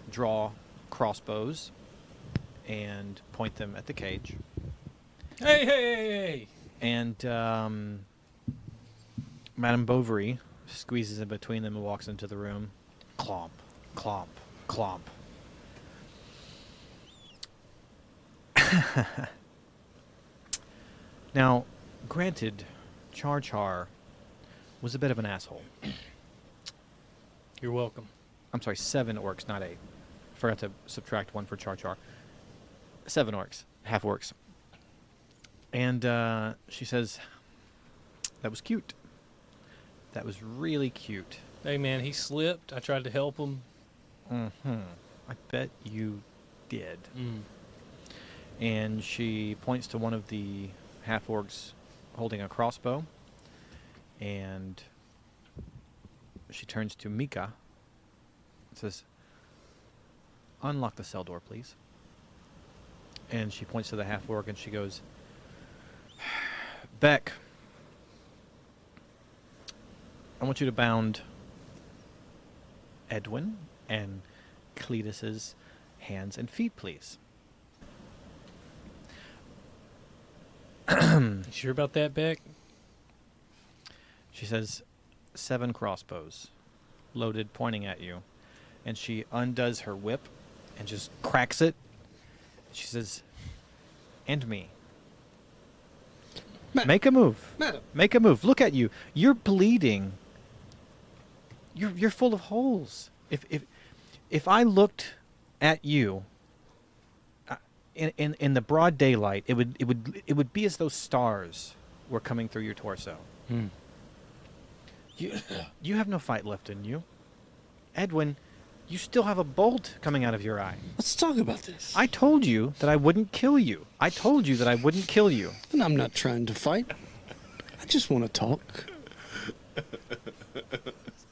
draw crossbows and point them at the cage. Hey! And Madame Boverie squeezes in between them and walks into the room. Clomp, clomp, clomp. Now, granted, Char Char was a bit of an asshole. You're welcome. I'm sorry, 7 orcs, not 8. Forgot to subtract 1 for Char Char. 7 orcs, half orcs. And she says, that was cute. That was really cute. Hey, man, he slipped. I tried to help him. Mm-hmm. I bet you did. Mm. And she points to one of the half-orcs holding a crossbow. And she turns to Meeka and says, unlock the cell door, please. And she points to the half-orc and she goes, Beck, I want you to bound Edwin and Cletus's hands and feet, please. You sure about that, Beck? She says, 7 crossbows, loaded, pointing at you. And she undoes her whip and just cracks it. She says, and me. Make a move. Madam. Make a move. Look at you. You're bleeding. You're full of holes. If I looked at you in the broad daylight, it would be as though stars were coming through your torso. Hmm. You have no fight left in you. Edwin, you still have a bolt coming out of your eye. Let's talk about this. I told you that I wouldn't kill you. I told you that I wouldn't kill you. And I'm not trying to fight. I just want to talk.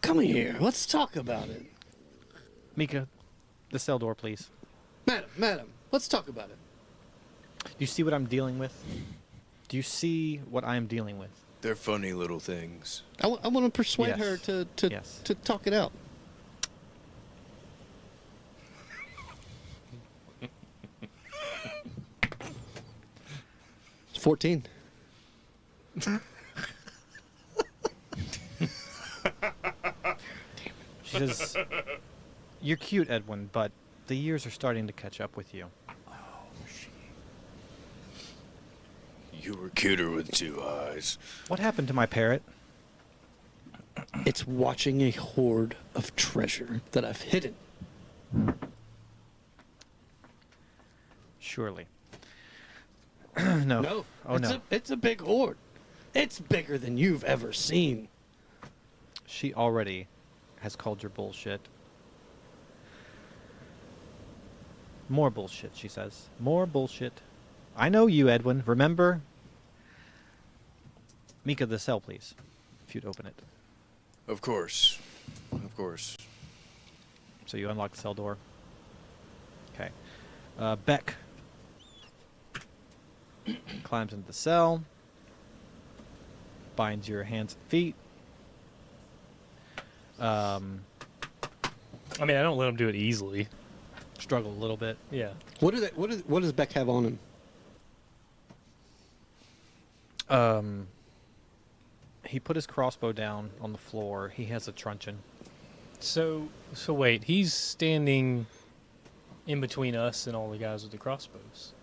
Come here. Let's talk about it. Meeka, the cell door, please. Madam, let's talk about it. Do you see what I'm dealing with? Do you see what I am dealing with? They're funny little things. I want to persuade Yes. her Yes. to talk it out. It's 14. She says, you're cute, Edwin, but the years are starting to catch up with you. You were cuter with 2 eyes. What happened to my parrot? It's watching a hoard of treasure that I've hidden. Surely. No. No. Oh, no. It's a big hoard. It's bigger than you've ever seen. She already has called your bullshit. More bullshit, she says. More bullshit. I know you, Edwin. Remember? Meeka, the cell, please. If you'd open it. Of course. Of course. So you unlock the cell door. Okay. Beck climbs into the cell. Binds your hands and feet. I mean, I don't let him do it easily. Struggle a little bit. Yeah. What does Beck have on him? he put his crossbow down on the floor. He has a truncheon. So wait, he's standing in between us and all the guys with the crossbows.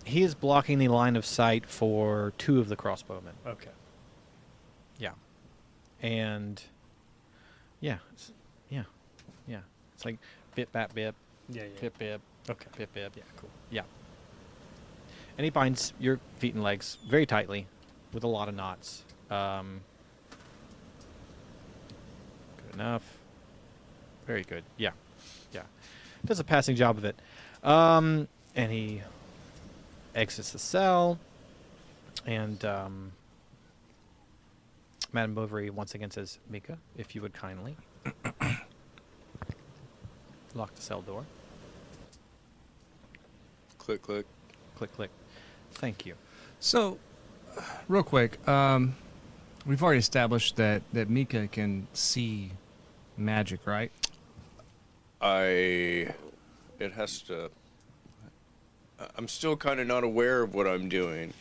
He is blocking the line of sight for 2 of the crossbowmen. Okay. Yeah. And yeah. It's like bip bap bip, Yeah. bip bip, Okay. bip bip. Yeah. Cool. Yeah. And he binds your feet and legs very tightly with a lot of knots. Good enough. Very good. Yeah. Does a passing job of it. And he exits the cell. And Madame Boverie once again says, Meeka, if you would kindly lock the cell door. Click, click. Click, click. Thank you. So, real quick, we've already established that Meeka can see magic, right? It has to. I'm still kind of not aware of what I'm doing,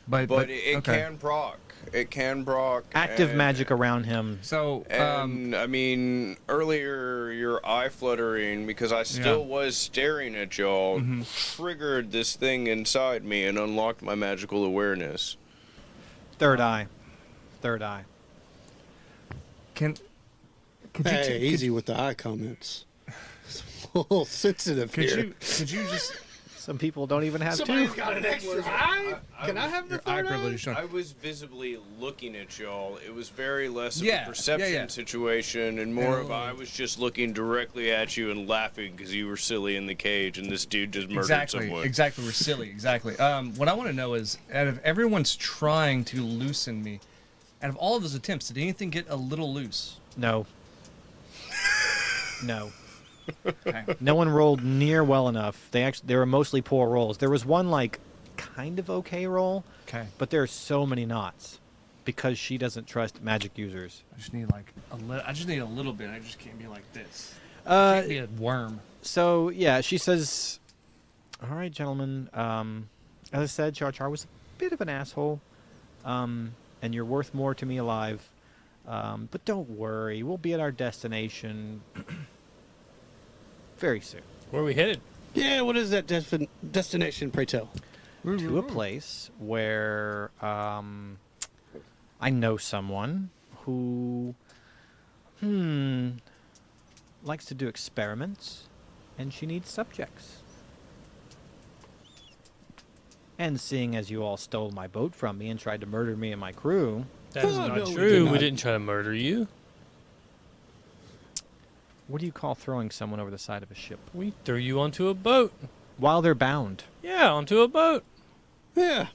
but it okay. can proc. It can proc. Active and- magic around him. So, And I mean, earlier your eye fluttering because I still was staring at y'all triggered this thing inside me and unlocked my magical awareness. Third eye. could you Hey, easy with the eye comments. It's a little sensitive here. could you just Some people don't even have Somebody's 2. got an extra eye? Can I have the your eye third eye? privilege is shown? I was visibly looking at y'all. It was very less of Yeah, a perception yeah. situation and more of I was just looking directly at you and laughing because you were silly in the cage and this dude just murdered someone. Exactly. We're silly. Exactly. What I want to know is, out of everyone's trying to loosen me, out of all of those attempts, did anything get a little loose? No. No. Okay. No one rolled near well enough. They were mostly poor rolls. There was one like kind of okay roll, Okay. but there are so many knots because she doesn't trust magic users. I just need like a little. I just need a little bit. I just can't be like this. I Uh, can't be a worm. so yeah, she says, "All right, gentlemen. As I said, Char Char was a bit of an asshole, and you're worth more to me alive. But don't worry, we'll be at our destination very soon." Where are we headed? Yeah, what is that destination, pray tell? To a place where I know someone who likes to do experiments, and she needs subjects. And seeing as you all stole my boat from me and tried to murder me and my crew, That is Oh, not no, we true. did We not. didn't try to murder you. what do you call throwing someone over the side of a ship We threw you onto a boat. while they're bound? Yeah, onto a boat. Yeah.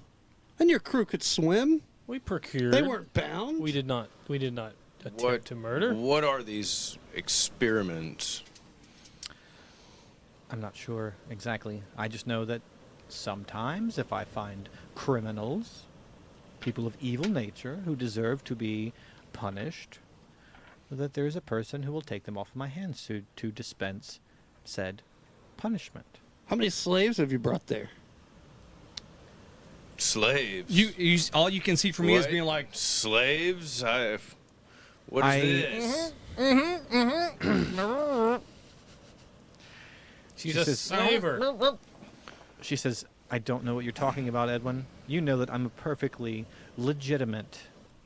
And your crew could swim? We procured. They weren't bound? We did not attempt What to murder. What are these experiments? I'm not sure exactly. I just know that sometimes if I find criminals, people of evil nature who deserve to be punished, that there's a person who will take them off my hands to dispense said punishment. How many slaves have you brought there? Slaves. You all you can see from me is What? being like, Slaves? What is this? She's She a says- slaver. She says, "I don't know what you're talking about, Edwin. You know that I'm a perfectly legitimate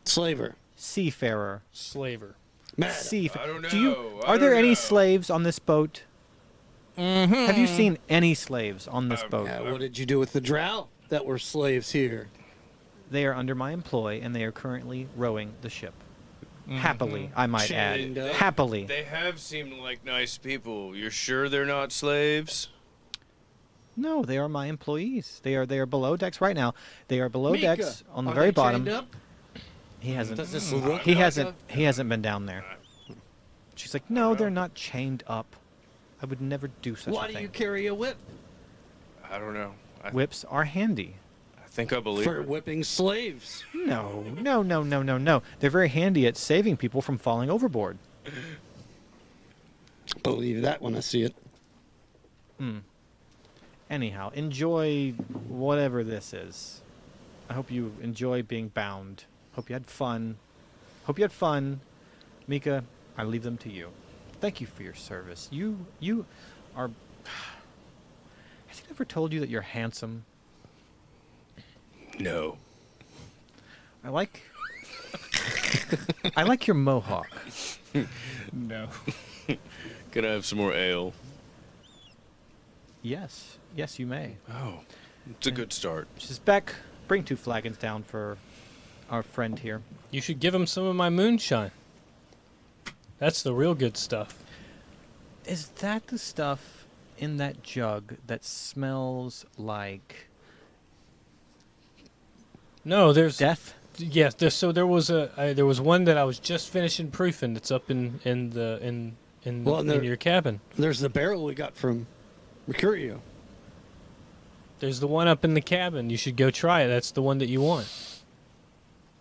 Slaver. seafarer. Slaver. Mad. I don't Do you? know. I Are there don't any know. slaves on this boat? Have you seen any slaves on this boat? Yeah, what did you do with the drow that were slaves here? They are under my employ, and they are currently rowing the ship. Happily, I might Chained add. up. Happily. They have seemed like nice people. You're sure they're not slaves? No, they are my employees. They are below decks right now. They are below Meeka, decks on the are very they bottom. chained up? He hasn't. Does this look He like hasn't been down there. She's like, "No, they're not chained up. I would never do such Why a do thing. you carry a whip? I don't know. I Whips are handy." think I believe For it. whipping slaves. No. They're very handy at saving people from falling overboard. Believe that when I see it. Anyhow, enjoy whatever this is. I hope you enjoy being bound. Hope you had fun. Hope you had fun. Meeka, I leave them to you. Thank you for your service. You are... Has he ever told you that you're handsome? No. I like... I like your mohawk. No. Can I have some more ale? Yes. Yes, you may. Oh, it's a good start. She says, Beck, bring 2 flagons down for our friend here. You should give him some of my moonshine. That's the real good stuff. Is that the stuff in that jug that smells like No, there's death? Yes. So there was there was one that I was just finishing proofing. That's up in your cabin. There's the barrel we got from Mercurio. There's the one up in the cabin. You should go try it. That's the one that you want.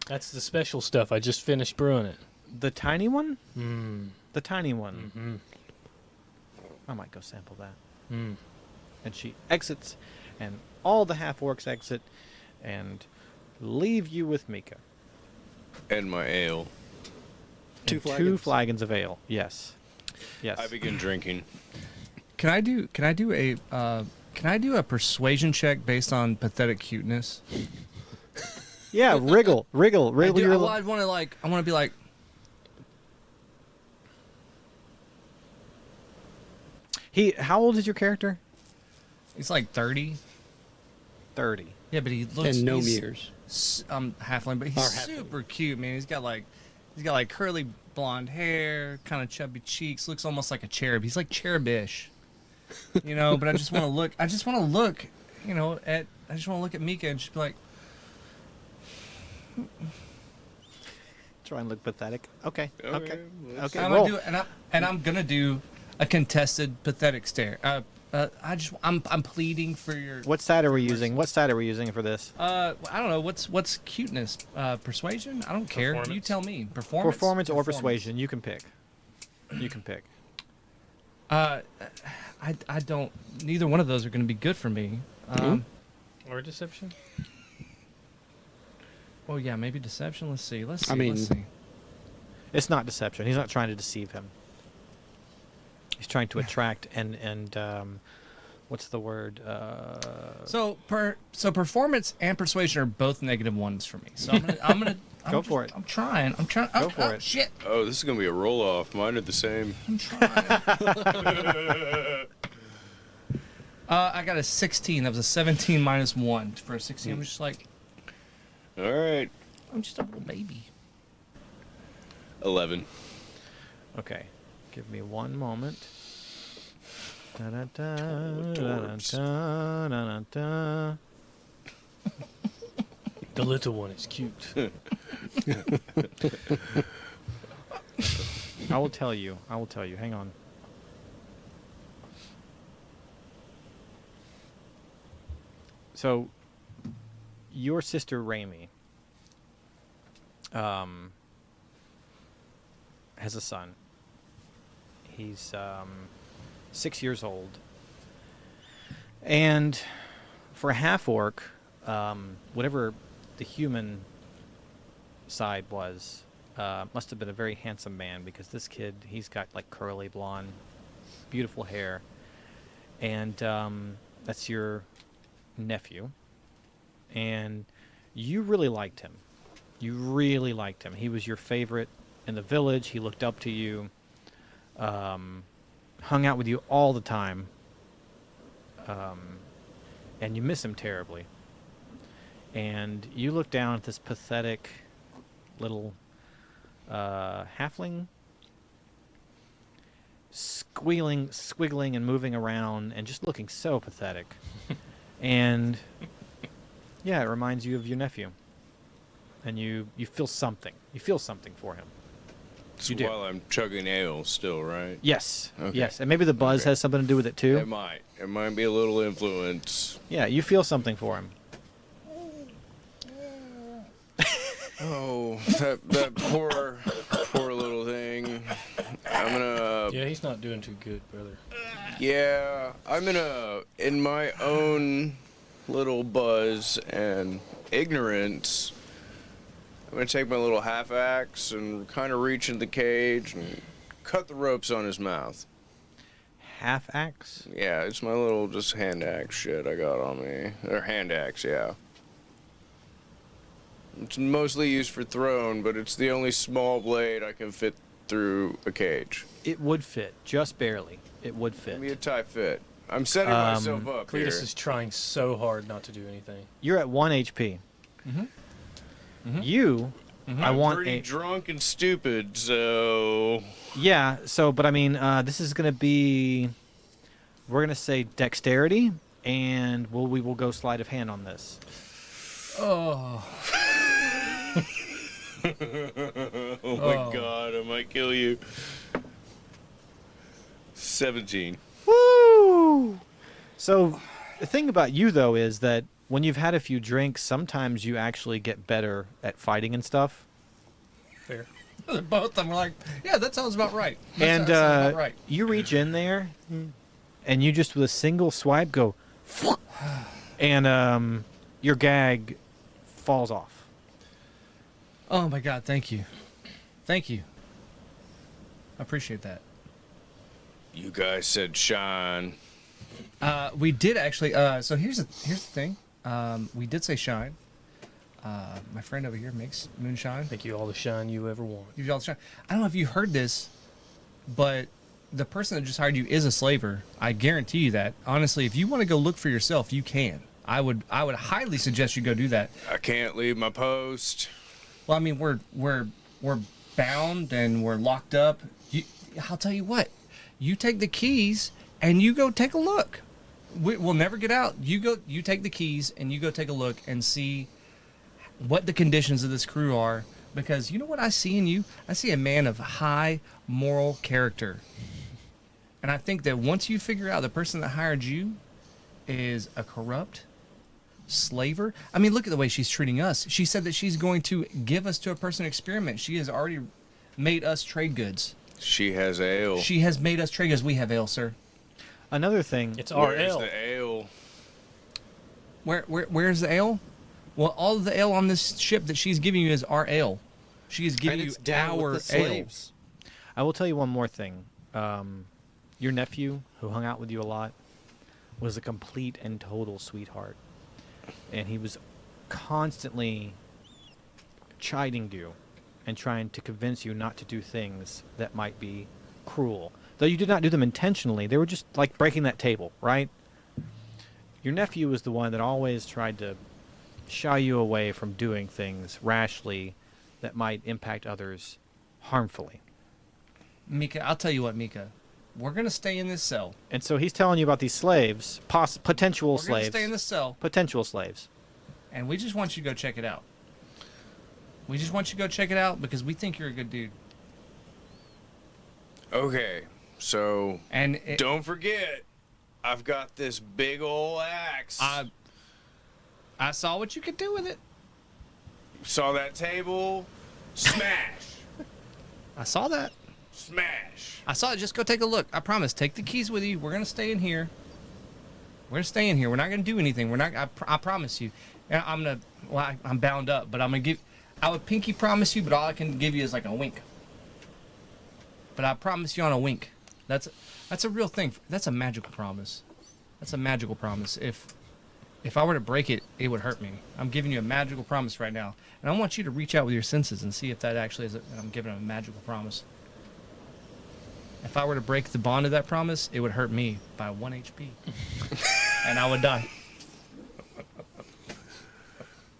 That's the special stuff. I just finished brewing it. The tiny one? Mm. The tiny one. Mm-hmm. I might go sample that. Mm. And she exits, and all the half-orcs exit, and leave you with Meeka. And my ale. Two And flagons. 2 flagons of ale. Yes. Yes. I begin drinking. Can I do a persuasion check based on pathetic cuteness? Yeah, wriggle I your want to be like, How old is your character? he's like 30. 30. Yeah, but he looks And gnome he's- years. halfling, but he's Or halfling. super cute, man. He's got like curly blonde hair, kind of chubby cheeks, looks almost like a cherub. He's like cherubish, But I just want to look. I just want to look at Meeka and just be like, Try and look pathetic. Okay. Okay. let's- Okay. I'm Roll. gonna do, and I'm gonna do a contested pathetic stare. I'm pleading for your. What side are we using? What side are we using for this? I don't know. What's cuteness? Persuasion? I don't care. You Performance. tell me. Performance. Performance or persuasion? You can pick. You can pick. I don't. Neither one of those are going to be good for me. Or deception. Oh yeah, maybe deception. Let's see. Let's see. I mean- let's see. It's not deception. He's not trying to deceive him. He's trying to attract and what's the word? So performance and persuasion are both -1s for me. So I'm gonna Go for it. I'm trying. Go for it. Shit. Oh, this is gonna be a roll off. Mine are the same. I'm trying. I got a 16. That was a 17 -1 for a 16. I'm just like, All right. I'm just a little baby. 11. Okay. Give me one moment. Da-da-da, Adorbs. da-da-da, da-da-da. The little one is cute. I will tell you. Hang on. So, your sister Raimi has a son. He's 6 years old. And for a half-orc, whatever the human side was, must have been a very handsome man, because this kid, he's got like curly blonde, beautiful hair. And that's your nephew. And you really liked him. He was your favorite in the village. He looked up to you. Hung out with you all the time. And you miss him terribly. And you look down at this pathetic little halfling squiggling and moving around and just looking so pathetic. And yeah, it reminds you of your nephew. And you feel something. You feel something for him. So You do. while I'm chugging ale still, right? Yes. Okay. Yes. And maybe the buzz Okay. has something to do with it too. It might. It might be a little influence. Yeah, you feel something for him. Oh, that poor little thing. I'm gonna. Yeah, he's not doing too good, brother. Yeah, I'm in my own little buzz, and ignorance, I'm gonna take my little half axe and kind of reach in the cage and cut the ropes on his mouth. Half axe? Yeah, it's my little just hand axe shit I got on me. Or hand axe, yeah. It's mostly used for throwing, but it's the only small blade I can fit through a cage. It would fit, just barely. It would fit. Give me a tight fit. I'm setting myself up here. Cletus is trying so hard not to do anything. You're at 1 HP. Mm-hmm. You, I I'm want pretty a... drunk and stupid, so... Yeah, so, but I mean, this is going to be... We're going to say dexterity, and we will go sleight of hand on this. Oh. Oh my god, I might kill you. 17. Woo! So, the thing about you, though, is that when you've had a few drinks, sometimes you actually get better at fighting and stuff. Fair. Both of them were like, yeah, that sounds about right. And That sounds about right. you reach in there, and you just with a single swipe go, and your gag falls off. Oh my god, thank you. Thank you. I appreciate that. You guys said shine. We did actually. So here's the thing. We did say shine. My friend over here makes moonshine. Make you all the shine you ever want. You all the shine. I don't know if you heard this, but the person that just hired you is a slaver. I guarantee you that. Honestly, if you want to go look for yourself, you can. I would highly suggest you go do that. I can't leave my post. Well, I mean, we're bound and we're locked up. I'll tell you what. You take the keys and you go take a look. We'll never get out. You take the keys and you go take a look and see what the conditions of this crew are. Because you know what I see in you? I see a man of high moral character. And I think that once you figure out the person that hired you is a corrupt slaver. I mean, look at the way she's treating us. She said that she's going to give us to a person to experiment. She has already made us trade goods. She has ale. She has made us trade goods. We have ale, sir. Another thing, It's our Where's ale. the ale? Where's the ale? Well, all of the ale on this ship that she's giving you is our ale. She is giving And you it's down our with the ale. slaves. I will tell you one more thing. Your nephew, who hung out with you a lot, was a complete and total sweetheart. And he was constantly chiding you and trying to convince you not to do things that might be cruel. Though you did not do them intentionally, they were just like breaking that table, right? Your nephew was the one that always tried to shy you away from doing things rashly that might impact others harmfully. Meeka, I'll tell you what, Meeka. We're going to stay in this cell. And so he's telling you about these slaves, potential We're going to slaves, stay in this cell, potential slaves. and we just want you to go check it out. We just want you to go check it out because we think you're a good dude. Okay, so And don't forget, I've got this big ol' axe. I saw what you could do with it. Saw that table? Smash! I saw that. Smash! I saw it. Just go take a look. I promise. Take the keys with you. We're gonna stay in here. We're gonna stay in here. We're not gonna do anything. We're not. I promise you. And I'm gonna. Well, I'm bound up, but I'm gonna give. I would pinky promise you, but all I can give you is like a wink. But I promise you on a wink. That's a real thing. That's a magical promise. That's a magical promise. If I were to break it, it would hurt me. I'm giving you a magical promise right now, and I want you to reach out with your senses and see if that actually is. I'm giving a magical promise. If I were to break the bond of that promise, it would hurt me by 1 HP, and I would die.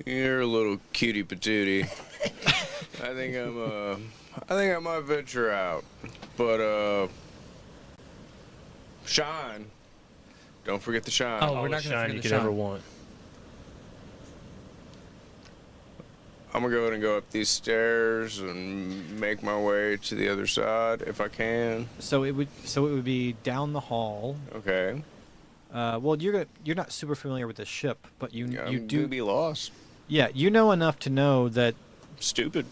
You're a little cutie patootie. I think I might venture out. But shine. Don't forget the shine. Oh, All we're the not gonna shine forget you the could ever shine. want. I'm gonna go ahead and go up these stairs and make my way to the other side if I can. So it would be down the hall. Okay. Well, you're not super familiar with the ship, but you I'm do gonna be lost. Yeah, you know enough to know that Stupid.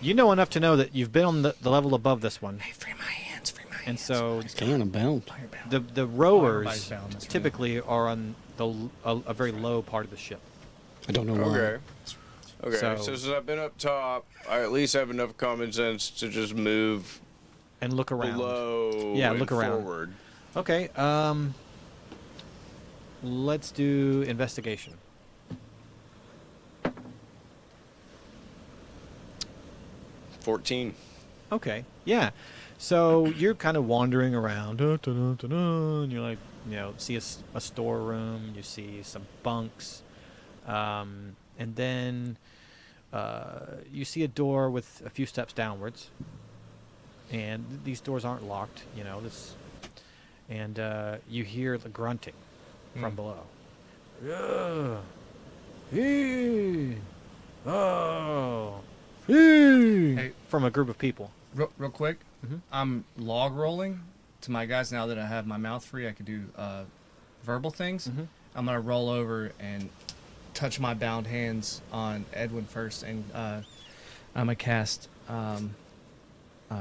you've been on the level above this one, Hey, free my hands, free my hands. and so Kind of bound. You're bound. the everybody's rowers bound, that's right. typically are on a very low part of the ship. I don't know why. Okay. Okay. So- So since I've been up top, I at least have enough common sense to just move And look around. below. Yeah, and look around. Forward. Okay. Let's do investigation. $14. Okay. Yeah. So you're kind of wandering around, and you're like, see a storeroom, you see some bunks, and then you see a door with a few steps downwards, and these doors aren't locked, and you hear the grunting from below. Yeah. Hey. Oh. Hey. Hey. From a group of people. Real quick, Mhm. I'm log rolling to my guys now that I have my mouth free. I can do verbal things. Mhm. I'm gonna roll over and touch my bound hands on Edwin first, and I'm gonna cast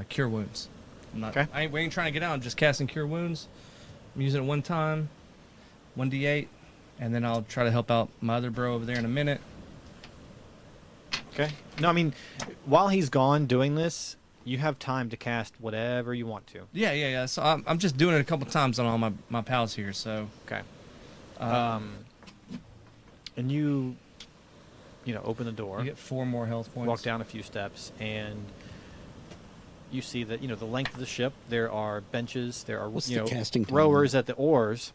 Cure Wounds. Okay. I ain't trying to get out. I'm just casting Cure Wounds. I'm using it one time, 1d8, and then I'll try to help out my other bro over there in a minute. Okay. No, I mean, while he's gone doing this, you have time to cast whatever you want to. Yeah. So I'm just doing it a couple times on all my pals here. So Okay. And you open the door, you get 4 more health points. walk down a few steps, and you see that the length of the ship. There are benches. There are What's the casting time? rowers at the oars,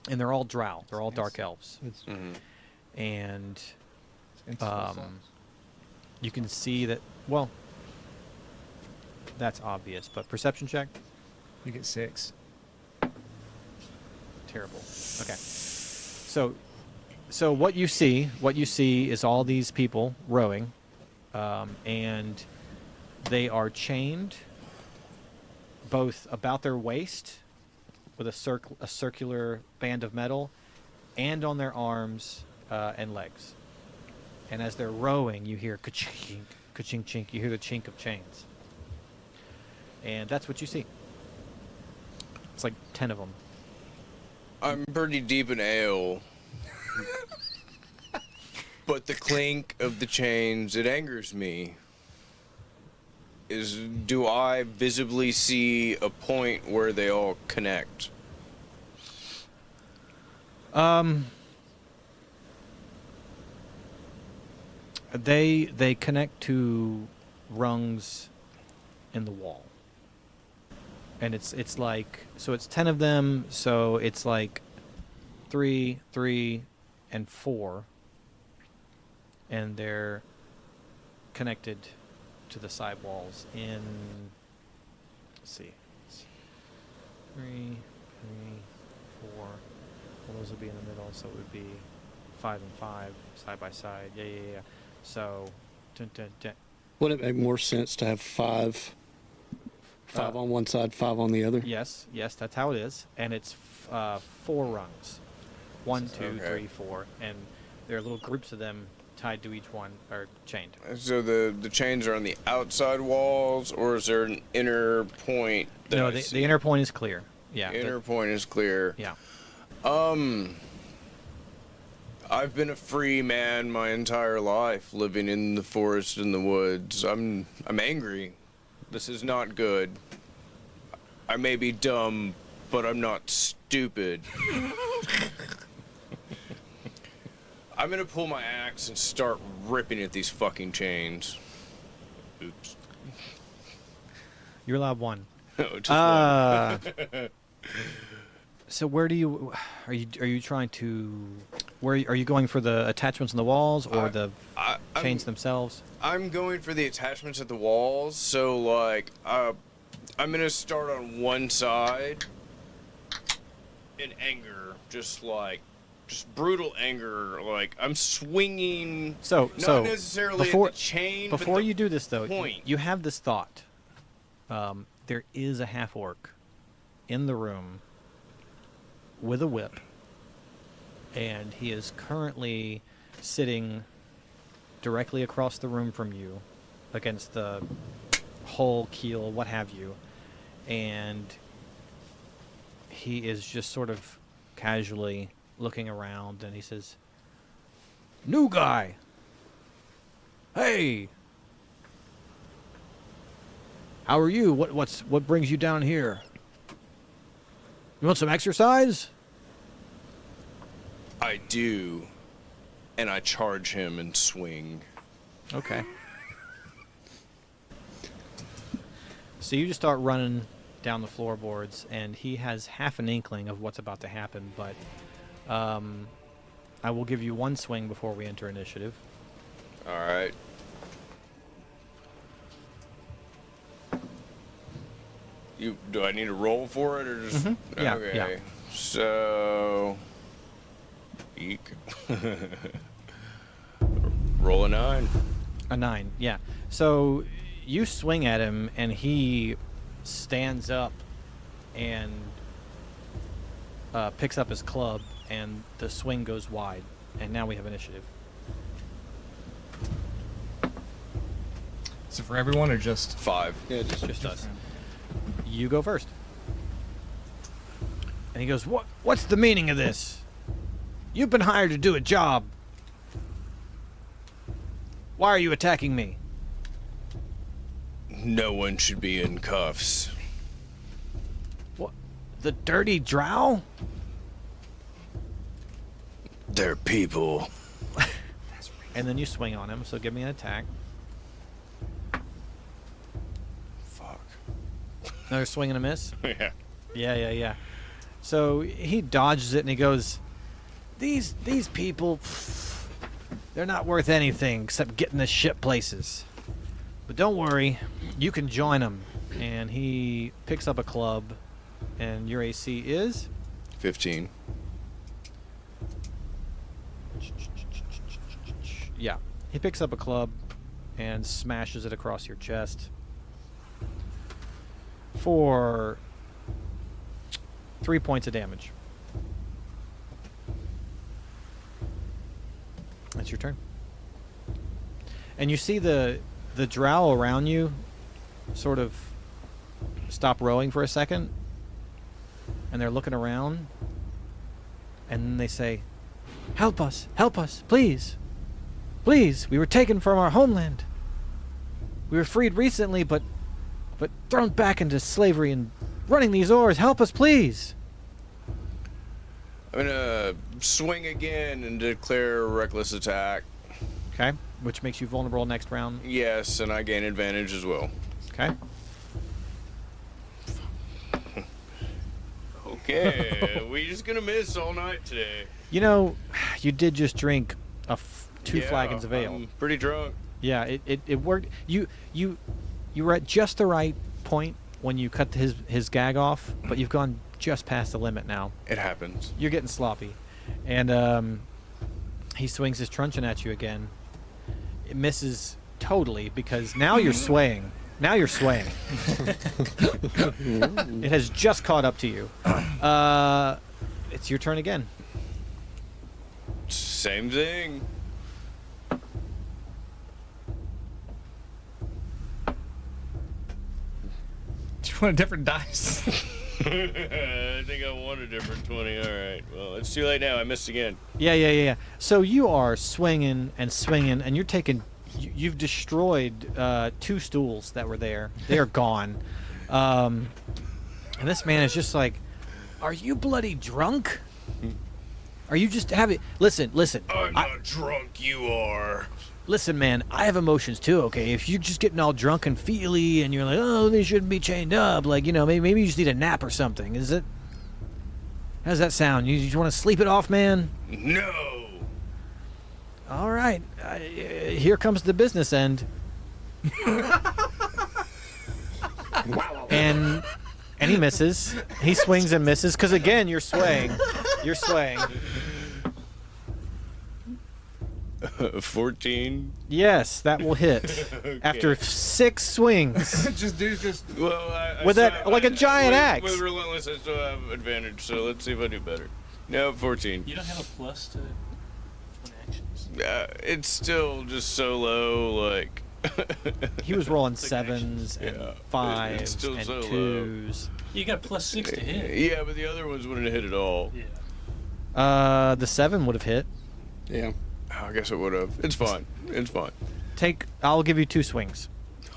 and they're all drow. They're all Nice. dark elves, and you can see that. Well, that's obvious, but perception check. You get 6. Terrible. Okay. So what you see is all these people rowing, and they are chained both about their waist with a circular band of metal, and on their arms and legs. And as they're rowing, you hear ka-chink, ka-chink, chink. You hear the chink of chains, and that's what you see. It's like 10 of them. I'm pretty deep in ale. But the clink of the chains, it angers me. Do I visibly see a point where they all connect? They connect to rungs in the wall. And it's like, so it's 10 of them, so it's like 3, 3, and 4. And they're connected to the side walls in, let's see, it's 3, 3, 4. Well, those would be in the middle, so it would be 5 and 5 side by side. Yeah. So, dun, dun, dun. Would it make more sense to have five on one side, 5 on the other? Yes, that's how it is, and it's 4 rungs, 1, 2, Okay. 3, 4, and there are little groups of them tied to each one, or chained. So the chains are on the outside walls, or is there an inner point? That No, I the see? inner point is clear. Yeah. Inner point is clear. Yeah. I've been a free man my entire life, living in the forest and the woods. I'm angry. This is not good. I may be dumb, but I'm not stupid. I'm gonna pull my axe and start ripping at these fucking chains. Oops. You're allowed 1. No, just one. So where do you are you trying to where are you going for the attachments on the walls or the I'm- chains themselves? I'm going for the attachments at the walls, so like I'm gonna start on one side in anger, just brutal anger. Like I'm swinging, not necessarily before at the chain. before but the you do this though, point. you have this thought. There is a half orc in the room with a whip, and he is currently sitting directly across the room from you against the hull, keel, what have you, and he is just sort of casually looking around, and he says, New guy. Hey. How are you? What brings you down here? You want some exercise? I do. And I charge him and swing. Okay. So you just start running down the floorboards, and he has half an inkling of what's about to happen, but I will give you one swing before we enter initiative. All right. Do I need to roll for it or just? Yeah, Okay. yeah. So. Eek. Roll a 9. A 9, yeah. So you swing at him, and he stands up and picks up his club, and the swing goes wide. And now we have initiative. Is it for everyone or just? 5. Yeah, just us. You go first. And he goes, What's the meaning of this? You've been hired to do a job. Why are you attacking me? No one should be in cuffs. What? The dirty drow? They're people. And then you swing on him, so give me an attack. Fuck. Another swing and a miss? Yeah. Yeah. So he dodges it and he goes, These people, they're not worth anything except getting the ship places. But don't worry, you can join them. And he picks up a club, and your AC is? 15. Yeah. He picks up a club and smashes it across your chest for 3 points of damage. That's your turn. And you see the drow around you sort of stop rowing for a second, and they're looking around, and then they say, help us, please. Please, we were taken from our homeland. We were freed recently, but thrown back into slavery and running these oars. Help us, please. I'm gonna swing again and declare a reckless attack. Okay, which makes you vulnerable next round. Yes, and I gain advantage as well. Okay. Okay, we just gonna miss all night today. You know, you did just drink two Yeah, flagons of ale. I'm pretty drunk. Yeah, it worked. You were at just the right point when you cut his gag off, but you've gone just past the limit now. It happens. You're getting sloppy. And he swings his truncheon at you again. It misses totally because now you're swaying. It has just caught up to you. It's your turn again. Same thing. Do you want a different dice? I think I want a different 20. All right. Well, it's too late now. I missed again. Yeah. So you are swinging, and you're taking. You've destroyed 2 stools that were there. They are gone. And this man is just like, "Are you bloody drunk? Are you just having? Listen. I'm not drunk. You are. Listen, man. I have emotions too. Okay, if you're just getting all drunk and feely, and you're like, oh, they shouldn't be chained up. Like, maybe you just need a nap or something. Is it? How does that sound? You just want to sleep it off, man? No. All right. Here comes the business end. and he misses. He swings and misses because again you're swaying. 14. Yes, that will hit. Okay. After 6 swings. Well, With that, like a giant axe. With relentless, I still have advantage. So let's see if I do better. No, 14. You don't have a plus to when actions. It's still just so low. Like He was rolling 7s and Yeah. 5s It's still and so low. 2s. You got +6 to hit. Yeah, but the other ones wouldn't have hit at all. Yeah. The 7 would have hit. Yeah. I guess I would have. It's fine. It's fine. I'll give you 2 swings.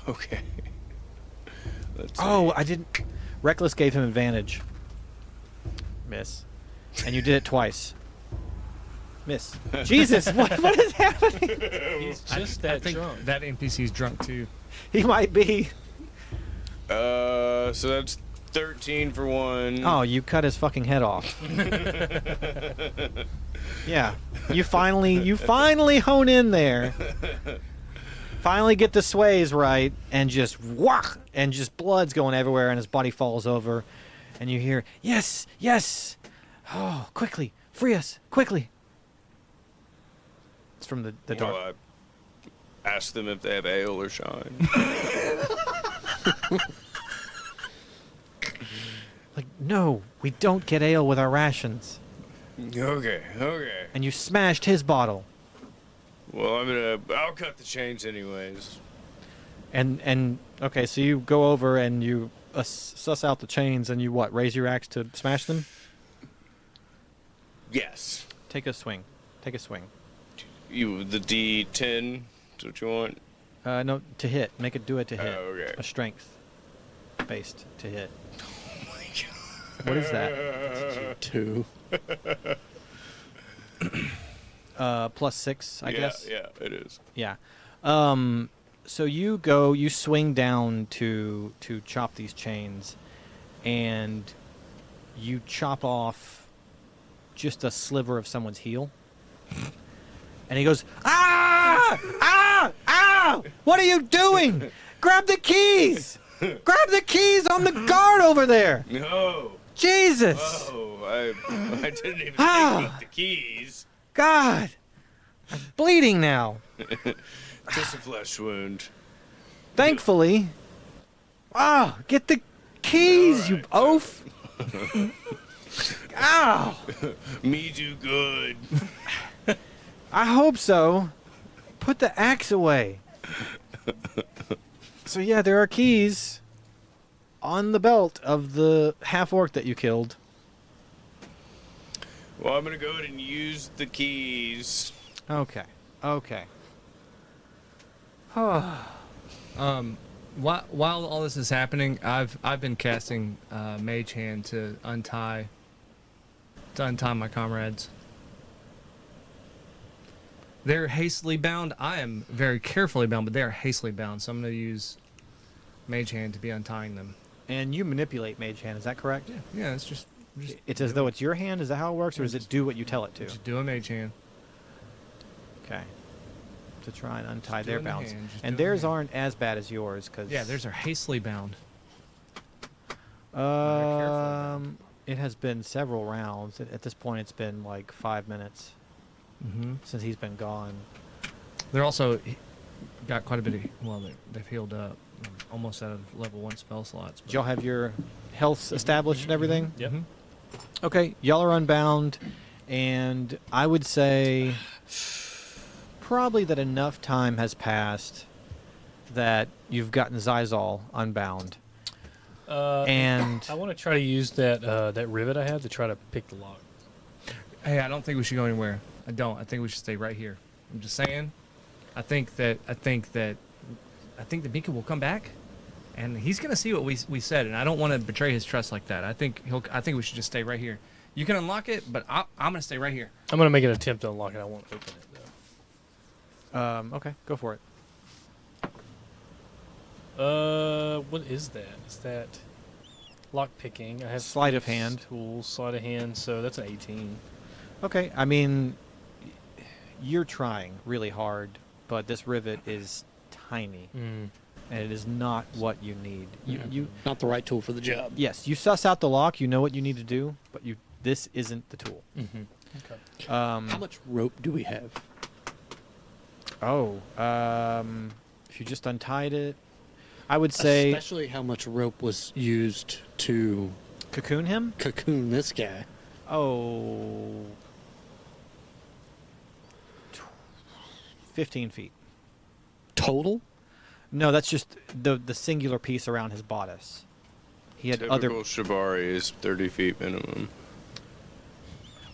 Okay. Let's see. Oh, I didn't. Reckless gave him advantage. Miss. And you did it twice. Miss. Jesus, what is happening? He's just I that think drunk. that NPC's drunk too. He might be. So that's 13 for one. Oh, you cut his fucking head off. Yeah. You finally hone in there. Finally get the sways right, and just whack, and just blood's going everywhere, and his body falls over, and you hear, yes, yes. Oh, quickly, free us, quickly. It's from the dark. Well, I asked them if they have ale or shine. Like, no, we don't get ale with our rations. Okay. And you smashed his bottle. Well, I'll cut the chains anyways. And okay, so you go over and you suss out the chains, and you what? Raise your axe to smash them? Yes. Take a swing. Take a swing. The D10. Is what you want? No, to hit. Make it do it to hit. Oh, okay. A strength based to hit. Oh my god. What is that? 2. +6, I guess. Yeah, it is. Yeah. So you swing down to chop these chains, and you chop off just a sliver of someone's heel. And he goes, ah! Ah! Ah! What are you doing? Grab the keys! Grab the keys on the guard over there! No. Jesus! Oh, I didn't even think Ah. about the keys. God! I'm bleeding now. Just a flesh wound. Thankfully. Ah! Get the keys, All you right, oaf! Ow! Me do good. I hope so. Put the axe away. So yeah, there are keys on the belt of the half-orc that you killed. Well, I'm gonna go ahead and use the keys. Okay. Okay. While all this is happening, I've been casting Mage Hand to untie my comrades. They're hastily bound. I am very carefully bound, but they are hastily bound. So I'm going to use Mage Hand to be untying them. And you manipulate Mage Hand, is that correct? Yeah, it's just It's as though it's your hand, is that how it works, or does it do what you tell it to? just do a Mage Hand. Okay. To try and untie Just do their it in the bounds. hand, just And do it in the theirs hand. aren't as bad as yours, because... Yeah, theirs are hastily bound. careful It has been several rounds. At this point, it's been like 5 minutes Mm-hmm. since he's been gone. They're also got quite a bit of... Well, they've healed up. Almost out of level 1 spell slots. Did y'all have your health established and everything? Yep. Mhm. Okay, y'all are unbound, and I would say probably that enough time has passed that you've gotten Zizal unbound. And I want to try to use that rivet I have to try to pick the lock. Hey, I don't think we should go anywhere. I don't. I think we should stay right here. I'm just saying. I think that Meeka will come back, and he's gonna see what we said, and I don't want to betray his trust like that. I think we should just stay right here. You can unlock it, but I'm gonna stay right here. I'm gonna make an attempt to unlock it. I won't open it though. okay, go for it. What is that? Is that lock picking? I have Sleight of thieves hand. Tools, sleight of hand. So that's an 18. Okay, I mean, you're trying really hard, but this rivet is tiny, and it is not what you need. You Not the right tool for the job. yes, you suss out the lock. You know what you need to do, but this isn't the tool. Mm-hmm. Okay. How much rope do we have? If you just untied it, I would say Especially how much rope was used to cocoon him. cocoon this guy. Oh, 15 feet. Total? No, that's just the singular piece around his bodice. He had Typical other. Shibari is 30 feet minimum.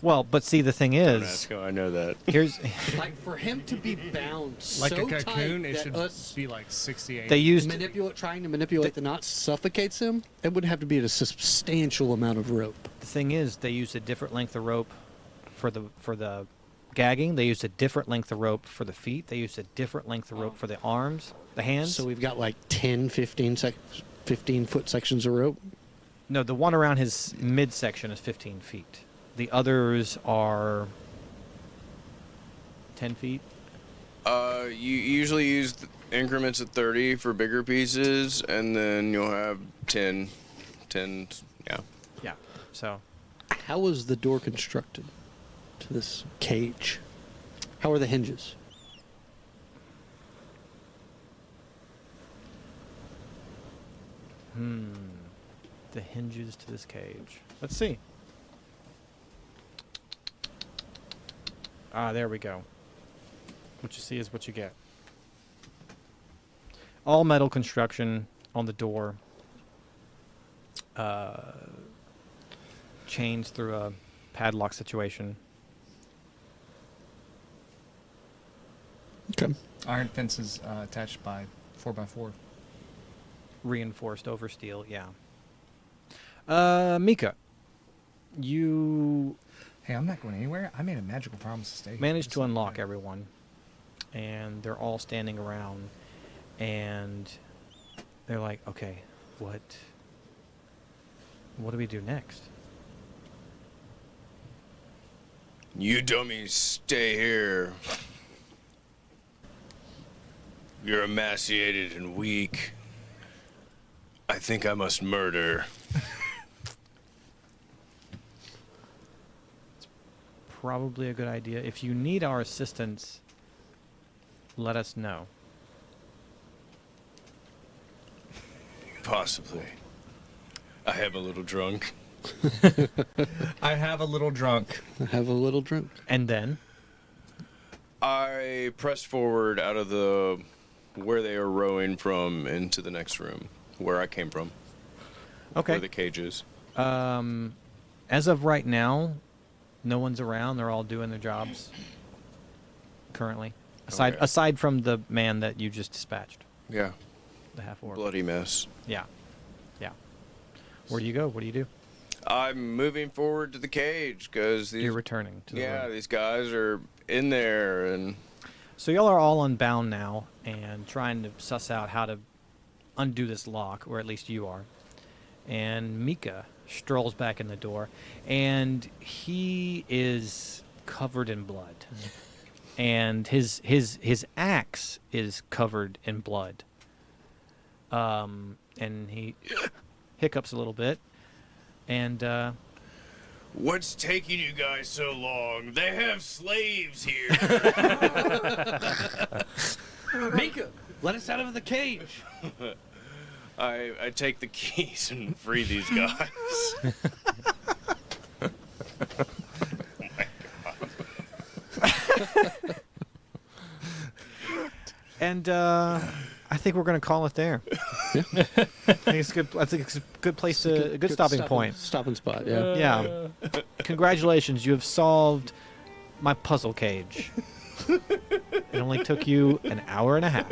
Well, but see, the thing Don't is, ask how I know that. here's Like for him to be bound Like so a cocoon, tight it that should us be like 68. they used trying to manipulate the knots suffocates him. It would have to be a substantial amount of rope. the thing is they used a different length of rope for the gagging. They used a different length of rope for the feet. They used a different length of rope for the arms, the hands. So we've got like 10, 15-foot sections of rope. No, the one around his midsection is 15 feet. The others are 10 feet. You usually use increments of 30 for bigger pieces, and then you'll have 10, yeah. Yeah. So How was the door constructed to this cage? How are the hinges? the hinges to this cage. Let's see. Ah, there we go. What you see is what you get. All metal construction on the door. Chains through a padlock situation. Okay. Iron fences attached by 4x4. Reinforced over steel, yeah. Meeka, you Hey, I'm not going anywhere. I made a magical promise to stay here. managed This to is unlock okay. everyone, and they're all standing around, and they're like, okay, what do we do next? You dummies, stay here. You're emaciated and weak. I think I must murder. Probably a good idea. If you need our assistance, let us know. Possibly. I am a little drunk. I have a little drunk. I have a little drink. And then, I pressed forward out of the where they are rowing from into the next room, where I came from. Where okay. the cage is. As of right now, no one's around. They're all doing their jobs currently. Okay. Aside from the man that you just dispatched, Yeah. the half orc. Bloody mess. Yeah. Yeah. Where do you go? What do you do? I'm moving forward to the cage because these You're returning to the room. these guys are in there and So y'all are all unbound now and trying to suss out how to undo this lock, or at least you are. And Meeka strolls back in the door, and he is covered in blood. And his axe is covered in blood. And he hiccups a little bit. And what's taking you guys so long? They have slaves here. Meeka, let us out of the cage. I take the keys and free these guys. And I think we're gonna call it there. I think it's good. I think it's a good place to a good stopping point. Stopping spot, yeah. Yeah. Congratulations, you have solved my puzzle cage. It only took you an hour and a half.